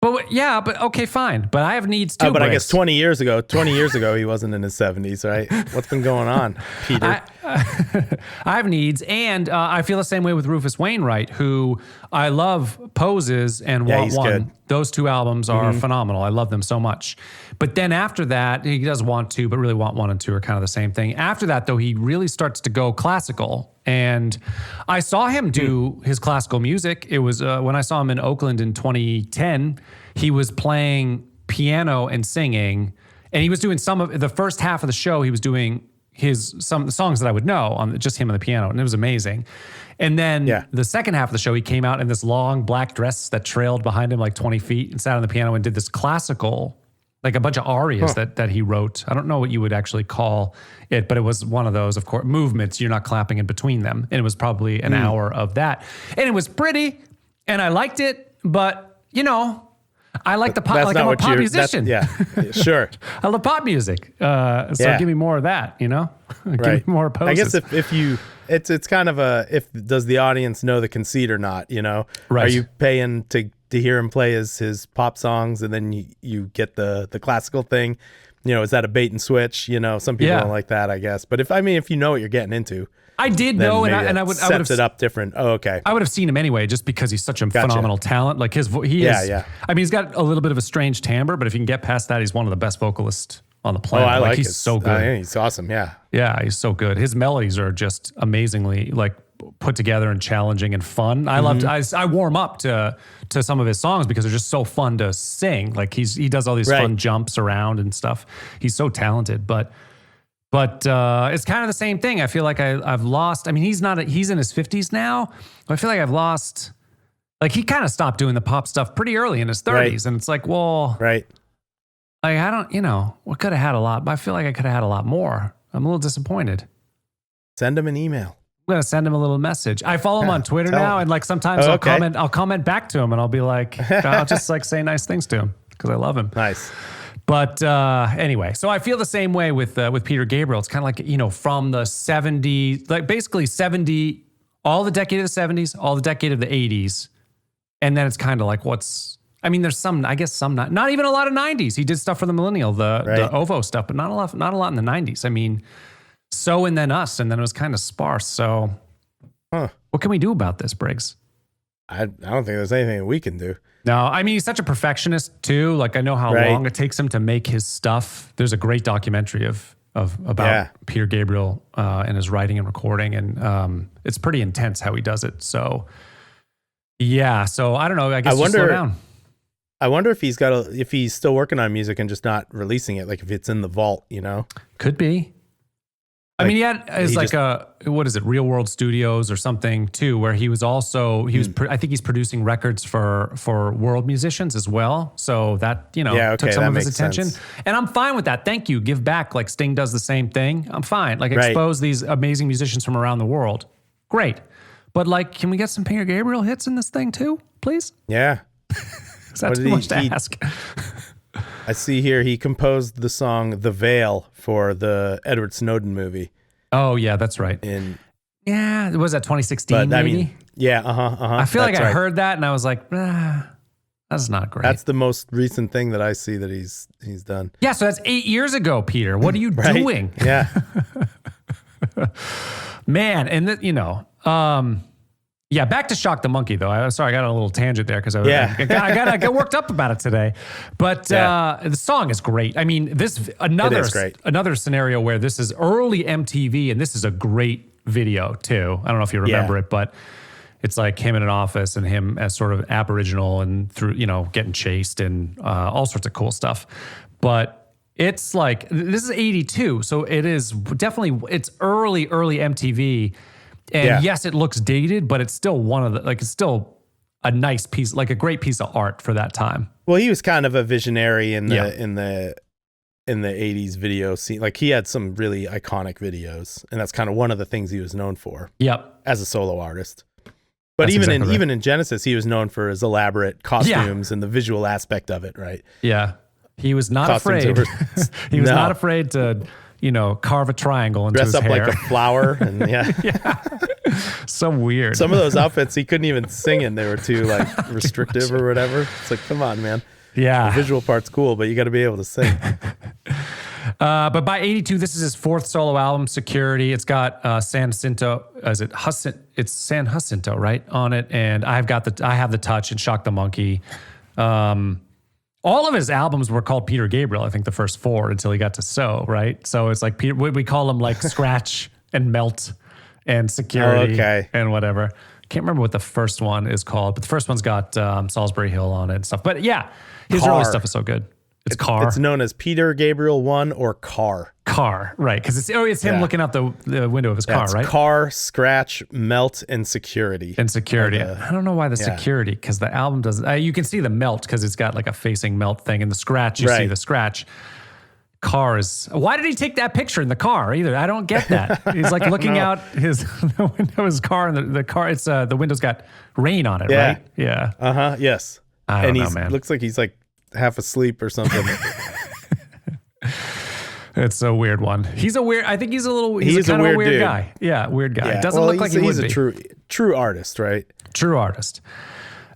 But yeah, but okay, fine. But I have needs too. But I Briggs. guess 20 years ago, he wasn't in his 70s, right? What's been going on, Peter? I have needs, and I feel the same way with Rufus Wainwright, who I love Poses and Yeah, Want he's One. good. Mm-hmm. Those 2 albums are phenomenal. I love them so much. But then after that, he does Want To, but really Want 1 and 2 are kind of the same thing. After that, though, he really starts to go classical. And I saw him do his classical music. It was when I saw him in Oakland in 2010, he was playing piano and singing, and he was doing some of the first half of the show. He was doing some of the songs that I would know on just him on the piano, and it was amazing. And then the second half of the show, he came out in this long black dress that trailed behind him like 20 feet and sat on the piano and did this classical, like a bunch of arias that he wrote. I don't know what you would actually call it, but it was one of those, of course, movements. You're not clapping in between them. And it was probably an hour of that. And it was pretty, and I liked it, but, you know, I like the pop, That's like not I'm a what pop you're- musician. Yeah, sure. I love pop music. So give me more of that, you know? Give Right. me more Poses. I guess if you, it's kind of does the audience know the conceit or not, you know? Right. Are you paying to hear him play his pop songs and then you get the classical thing? You know, is that a bait and switch? You know, some people Yeah. don't like that, I guess. But if you know what you're getting into, I did then know, maybe and I that would sets it up different. Oh, okay. I would have seen him anyway, just because he's such a phenomenal talent. Like he is. Yeah. I mean, he's got a little bit of a strange timbre, but if you can get past that, he's one of the best vocalists on the Oh, planet. I like he's his- so good. yeah, he's awesome. Yeah. Yeah, he's so good. His melodies are just amazingly like put together and challenging and fun. I loved. I warm up to some of his songs because they're just so fun to sing. Like he does all these Right. fun jumps around and stuff. He's so talented, but it's kind of the same thing. I feel like I've lost. I mean, he's in his 50s now. But I feel like I've lost. Like he kind of stopped doing the pop stuff pretty early in his 30s, Right. and it's like, well, Right. Like, I don't, we could have had a lot, but I feel like I could have had a lot more. I'm a little disappointed. Send him an email. I'm gonna send him a little message. I follow him on Twitter tell now, him. and like sometimes Oh, I'll okay. comment back to him, and I'll be like, I'll just like say nice things to him because I love him. Nice. But anyway, so I feel the same way with Peter Gabriel. It's kind of like, from the 70s, like basically 70, all the decade of the 70s, all the decade of the 80s. And then it's kind of like there's some, I guess some, not even a lot of 90s. He did stuff for the millennial, the OVO stuff, but not a lot in the 90s. I mean, So and Then Us, and then it was kind of sparse. So what can we do about this, Briggs? I don't think there's anything that we can do. No, I mean, he's such a perfectionist too. Like, I know how Right. long it takes him to make his stuff. There's a great documentary about Peter Gabriel and his writing and recording, and it's pretty intense how he does it. So, yeah. So I don't know. I guess just slow down. I wonder if if he's still working on music and just not releasing it, like if it's in the vault, Could be. I mean, he had what is it, Real World Studios or something too, where he was also I think he's producing records for world musicians as well. So that took some that of his makes attention, sense. and I'm fine with that. Thank you, give back. Like Sting does the same thing. I'm fine. Like Right. expose these amazing musicians from around the world. Great, but like, can we get some Peter Gabriel hits in this thing too, please? Yeah. Is that What too did much to he- ask? I see here he composed the song The Veil for the Edward Snowden movie. Oh yeah, that's right. Yeah, was that 2016? But I maybe? mean, yeah, I feel like that's I right. heard that and I was like, that's not great. That's the most recent thing that I see that he's done. Yeah, so that's 8 years ago, Peter. What are you Right? doing? Yeah. Man, and yeah, back to Shock the Monkey, though. I got on a little tangent there because I got worked up about it today. But the song is great. I mean, It is great. another scenario where this is early MTV, and this is a great video, too. I don't know if you remember it, but it's like him in an office and him as sort of Aboriginal and through, getting chased and all sorts of cool stuff. But it's like, this is 82, so it is definitely, it's early MTV. And yes, it looks dated, but it's still it's still a nice piece, like a great piece of art for that time. Well, he was kind of a visionary in the 80s video scene. Like he had some really iconic videos, and that's kind of one of the things he was known for. Yep. As a solo artist. But That's exactly right. even in Genesis, he was known for his elaborate costumes and the visual aspect of it, right? Yeah. He was not Costumes afraid. over- He was No. not afraid to, carve a triangle into Dress his up hair. like a flower, and So weird. some of those outfits he couldn't even sing in. They were too like restrictive or whatever. It's like, come on, man. The yeah. visual part's cool, but you got to be able to sing. But by 82, this is his fourth solo album, Security. It's got San Jacinto, it's San Jacinto, right, on it. And I have the Touch and Shock the Monkey. All of his albums were called Peter Gabriel, I think the first four until he got to So, right? So it's like Peter, we call him like Scratch and Melt and Security and whatever. Can't remember what the first one is called, but the first one's got Salisbury Hill on it and stuff. But yeah, his early stuff is so good. It's Car. It's known as Peter Gabriel 1 or Car. Car, right? Because it's him looking out the window of his car, That's right? Car, Scratch, Melt, and Security. And Security. I don't know why the Security, because the album doesn't. You can see the Melt because it's got like a facing Melt thing, and the Scratch, you see the Scratch. Car is. Why did he take that picture in the car either? I don't get that. He's like looking out the window of his car, and the car. It's the window's got rain on it, right? Yeah. Yes. I don't know, he man. looks like he's like half asleep or something. It's a weird one. He's a weird. I think he's a little. He's a kind of a weird weird dude. guy. Yeah, weird guy. Yeah. Doesn't Well, look like he would he's be. a true artist, right? True artist.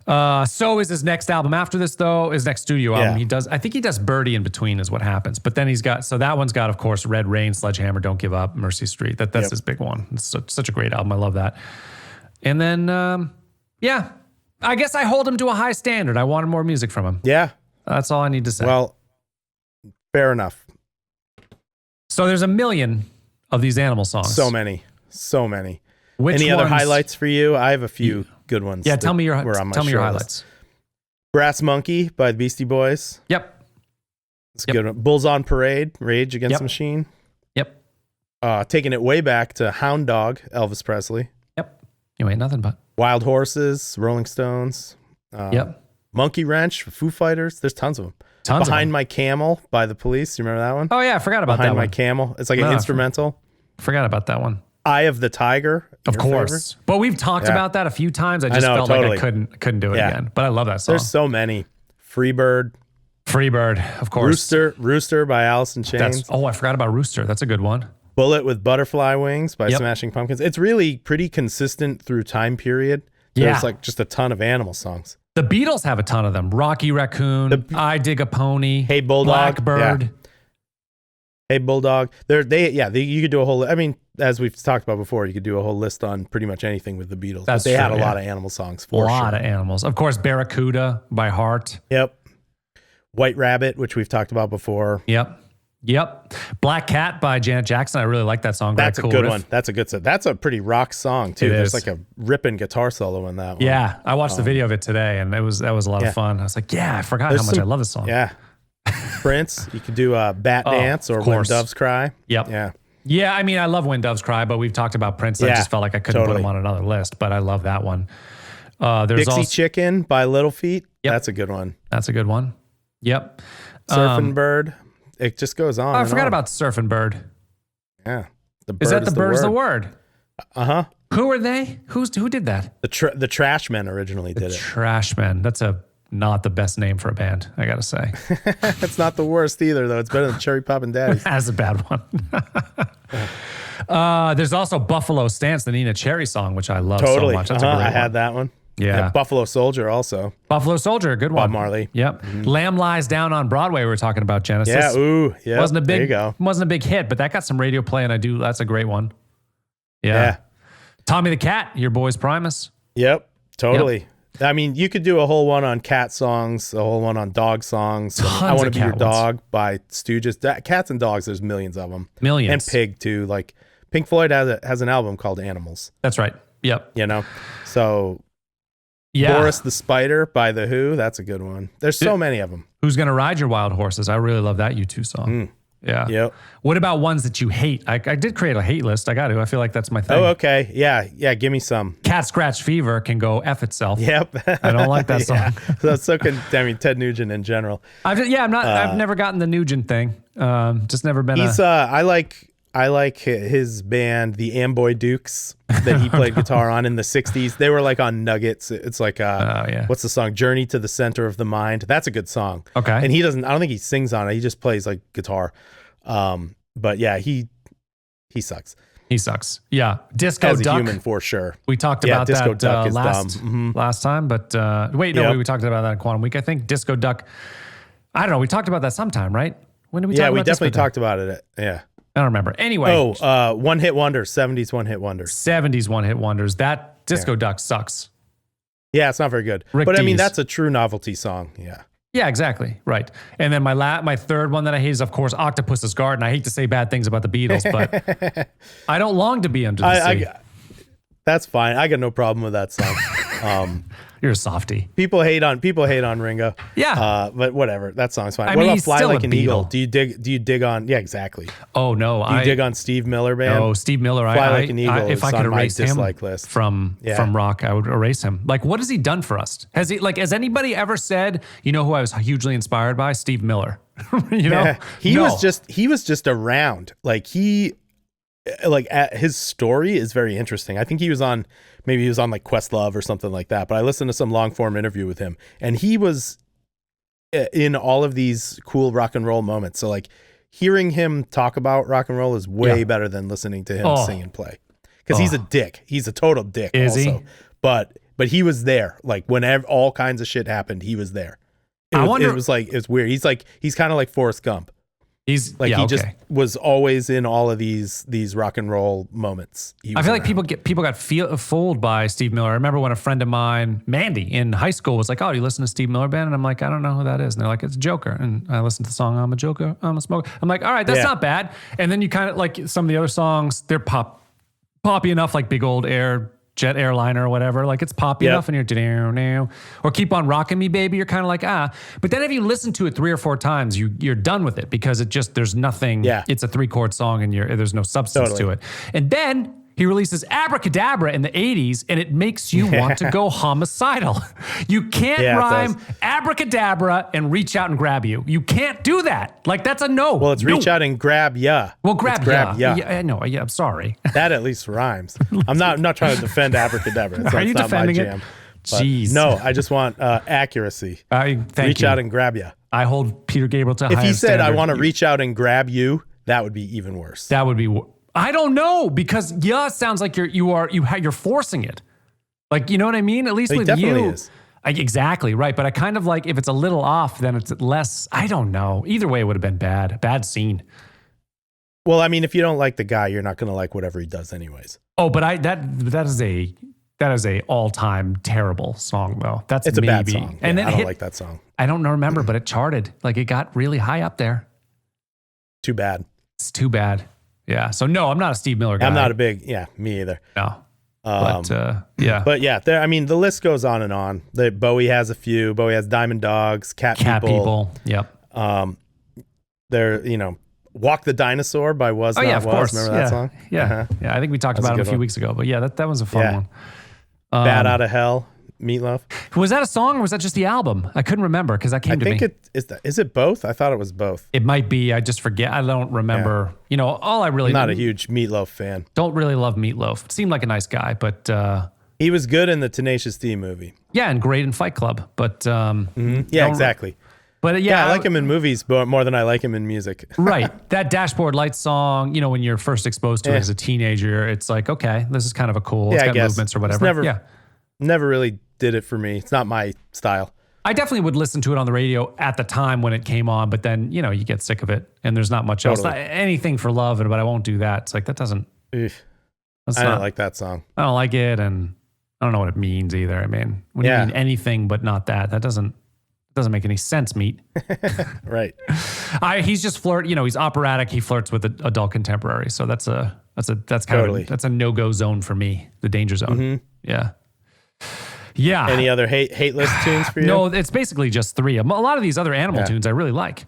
So is his next album after this, though, his next studio album. Yeah. I think he does Birdie in between is what happens. But then that one's got, of course, Red Rain, Sledgehammer, Don't Give Up, Mercy Street. That's his big one. It's such a great album. I love that. And then, I guess I hold him to a high standard. I wanted more music from him. Yeah. That's all I need to say. Well, fair enough. So there's a million of these Animal songs. So many. Which Any other ones- highlights for you? I have a few good ones. Yeah, that tell me your were on my tell me your short highlights. list. Brass Monkey by the Beastie Boys. Yep. It's a good one. Bulls on Parade, Rage Against the Machine. Yep. Taking it way back to Hound Dog, Elvis Presley. Yep. You ain't nothing but. Wild Horses, Rolling Stones. Yep. Monkey Wrench, Foo Fighters. There's tons of them. Tons of Behind them. My Camel by The Police. You remember that one? Oh yeah, I forgot about Behind that My one. Camel. It's like an No, instrumental. Forgot about that one. Eye of the Tiger. Of your course. favorite? But we've talked Yeah. about that a few times. I just know, felt totally. like I couldn't do it Yeah. again. But I love that song. There's so many. Freebird. Freebird, of course. Rooster by Alice in Chains. I forgot about Rooster. That's a good one. Bullet with Butterfly Wings by Yep. Smashing Pumpkins. It's really pretty consistent through time period. Yeah. There's like just a ton of animal songs. The Beatles have a ton of them. Rocky Raccoon, I Dig a Pony, Hey Bulldog, Blackbird. yeah. Hey Bulldog. You could do a whole, I mean, as we've talked about before, you could do a whole list on pretty much anything with the Beatles. That's but they had true, a lot yeah. of animal songs A for lot sure. of animals. Of course, Barracuda by Heart. Yep. White Rabbit, which we've talked about before. Yep. Black Cat by Janet Jackson. I really like that song. Very That's cool a good riff. one. That's a good song. That's a pretty rock song too. It There's is. like a ripping guitar solo in that one. Yeah, I watched the video of it today, and that was a lot Yeah. of fun. I was like, yeah, I forgot There's how much some- I love this song. Yeah. Prince. You could do Bat Oh, Dance or of When course. Doves Cry. Yep. Yeah. Yeah, I mean, I love When Doves Cry, but we've talked about Prince. I Yeah, just felt like I couldn't put totally. him on another list, but I love that one. There's Dixie also Chicken by Little Feat. Yep. That's a good one. that's a good one. Yep. Surfing Bird. It just goes on. I and forgot on. about Surfing Bird. Yeah. The Is bird that the bird is the word? Uh-huh. Who are they? Who did that? The Trashmen originally did it. Trashmen. That's not the best name for a band, I gotta say. It's not the worst either, though. It's better than Cherry Poppin' Daddies. That's a bad one. There's also Buffalo Stance, the Nina Cherry song, which I love Totally. so much. That's a great I one. had that one. Yeah. Buffalo Soldier also. Buffalo Soldier, a good one. Bob Marley. Yep. Lamb Lies Down on Broadway. We were talking about Genesis. Yeah. Ooh. Yeah. wasn't a There you big go. wasn't a big hit, but that got some radio play, and that's a great one. Yeah. Yeah. Tommy the Cat, your boys Primus. Yep. Totally. I mean, you could do a whole one on cat songs, a whole one on dog songs. Tons I Want of to Be Your cat ones. Dog by Stooges. Cats and dogs, there's millions of them. Millions. And Pig, too. Like, Pink Floyd has an album called Animals, That's right. Yep. you know? So, Yeah. Boris the Spider by The Who, that's a good one. There's so many of them. Who's Gonna Ride Your Wild Horses? I really love that U2 song. Yeah. Yep. What about ones that you hate? I did create a hate list. I feel like that's my thing. Oh, okay. Yeah. Yeah. Give me some. Cat Scratch Fever can go F itself. Yep. I don't like that song. So can, I mean, Ted Nugent in general. I've never gotten the Nugent thing. Just never been He's I like his band, the Amboy Dukes, that he played guitar on in the 60s. They were like on Nuggets. It's like yeah. what's the song? Journey to the Center of the Mind. That's a good song. Okay. And I don't think he sings on it. He just plays like guitar. But yeah, he sucks He sucks. Yeah. Disco as a Duck. human for sure. We talked Yeah, about Disco that Duck is last dumb. Mhm. last time, but wait, no, Yep. we talked about that in Quantum Week. I think Disco Duck. I don't know. We talked about that sometime, right? When did we talk Yeah, about we Disco definitely Duck? talked about it. Yeah. I don't remember. Anyway, One hit wonders, 70s one hit wonders. 70s one hit wonders. That Disco Duck sucks. Yeah, it's not very good. Rick but I mean, Dees. that's a true novelty song. Yeah. Yeah, exactly. Right. And then my third one that I hate is, of course, Octopus's Garden. I hate to say bad things about the Beatles, but I don't long to be under the sea. That's fine. I got no problem with that song. You're a softie. People hate on Ringo. Yeah. But whatever. That song's fine. I What mean, about he's Fly still Like a an Eagle? Beatle. Do you dig on? Yeah, exactly. Oh no, Do you dig on Steve Miller Band? No, Steve Miller. Fly Like an Eagle if is I could on my erase him dislike list. from rock, I would erase him. Like, what has he done for us? Has anybody ever said, you know, who I was hugely inspired by? Steve Miller. You know, Yeah. He No. was just around. Like his story is very interesting. I think he was on like Questlove or something like that. But I listened to some long form interview with him, and he was in all of these cool rock and roll moments. So like hearing him talk about rock and roll is way Yeah. better than listening to him Oh. sing and play. Because he's a dick. He's a total dick. Is he? also. But he was there. Like whenever all kinds of shit happened, he was there. It I was, wonder- it was like it's weird. He's kind of like Forrest Gump. He's Like yeah, he okay. just was always in all of these rock and roll moments. He I was feel like around. people got fooled by Steve Miller. I remember when a friend of mine, Mandy, in high school was like, "Oh, do you listen to Steve Miller Band?" And I'm like, "I don't know who that is." And they're like, "It's Joker." And I listened to the song, "I'm a Joker, I'm a smoker." I'm like, "All right, that's Yeah. not bad." And then you kind of like some of the other songs, they're poppy enough, like Big Old Jet Airliner or whatever. Like it's poppy Yep. enough, and you're now or Keep on Rocking Me, Baby. You're kind of like but then if you listen to it 3 or 4 times, you're done with it because there's nothing. Yeah. It's a 3-chord song, and there's no substance Totally. to it. And then he releases Abracadabra in the 80s, and it makes you want to go homicidal. You can't Yeah, it rhyme does. Abracadabra and reach out and grab you. You can't do that. Like, that's a no. Well, it's reach No. out and grab ya. Well, grab, It's grab yeah. ya. Yeah, I know. Yeah, I'm sorry. That at least rhymes. I'm not trying to defend Abracadabra. It's Are not, you it's not my defending it? jam. But Jeez. No, I just want accuracy. Thank Reach you. out and grab ya. I hold Peter Gabriel to If higher he said, "I standard. want to reach out and grab you," that would be even worse. That would be. I don't know, because yeah sounds like you're forcing it. Like, you know what I mean? At least He with definitely you. is. Exactly right, but I kind of like if it's a little off, then it's less. I don't know. Either way, it would have been bad scene. Well, I mean, if you don't like the guy, you're not going to like whatever he does, anyways. Oh, but that is a all-time terrible song though. That's It's a bad maybe. song. And Yeah, then I don't hit, like that song. I don't remember, but it charted. Like, it got really high up there. Too bad. It's too bad. Yeah. So no, I'm not a Steve Miller guy. I'm not a big. Yeah, me either. no. But yeah. But yeah, there. I mean, the list goes on and on. Bowie has a few. Bowie has Diamond Dogs, Cat People. Yep. There, Walk the Dinosaur by Was Oh Not yeah, of Was. course. Remember yeah. that song? Yeah. Uh-huh. Yeah. I think we talked That's a about it a good few one. weeks ago, but yeah, that was a fun Yeah. one. Bad Out of Hell, Meatloaf. Was that a song or was that just the album? I couldn't remember because that came I to think me. is it both? I thought it was both. It might be. I just forget. I don't remember. All I really I'm not a huge Meatloaf fan. don't really love Meatloaf. Seemed like a nice guy, but He was good in the Tenacious D movie. yeah, and great in Fight Club. But Yeah, don't- exactly. But Yeah, I like him in movies more than I like him in music. Right. That Dashboard Lights song, when you're first exposed to it Yeah. as a teenager, it's like, okay, this is kind of a cool. It's Yeah, I got guess. movements or It's whatever. never- yeah. Never really did it for me. It's not my style. I definitely would listen to it on the radio at the time when it came on, but then, you get sick of it and there's not much else. Totally. Anything for love, but I won't do that. It's like, that doesn't, Ugh, that's I not, don't like that song. I don't like it. And I don't know what it means either. I mean, when Yeah. you mean anything but not that, that doesn't make any sense, meat. Right. He's just he's operatic. He flirts with adult contemporary. So that's kind Totally. of that's a no-go zone for me, the danger zone. Yeah. Yeah. Any other hate list tunes for you? No, it's basically just three. A lot of these other Animal Yeah. tunes I really like.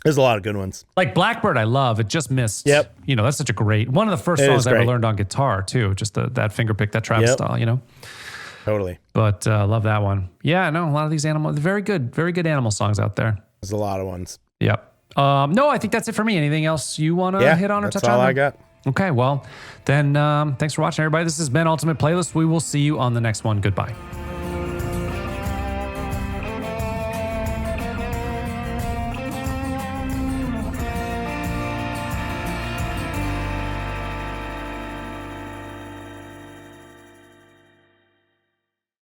There's a lot of good ones. Like Blackbird, I love. It just missed. Yep. That's such a great one of the first It songs is I ever great. learned on guitar too. Just that finger pick, that Travis Yep. style. Totally. But love that one. Yeah, no, a lot of these very good animal songs out there. There's a lot of ones. Yep. No, I think that's it for me. Anything else you want to Yeah, hit on or that's touch all on? I got. Okay, well, then thanks for watching, everybody. This has been Ultimate Playlist. We will see you on the next one. Goodbye.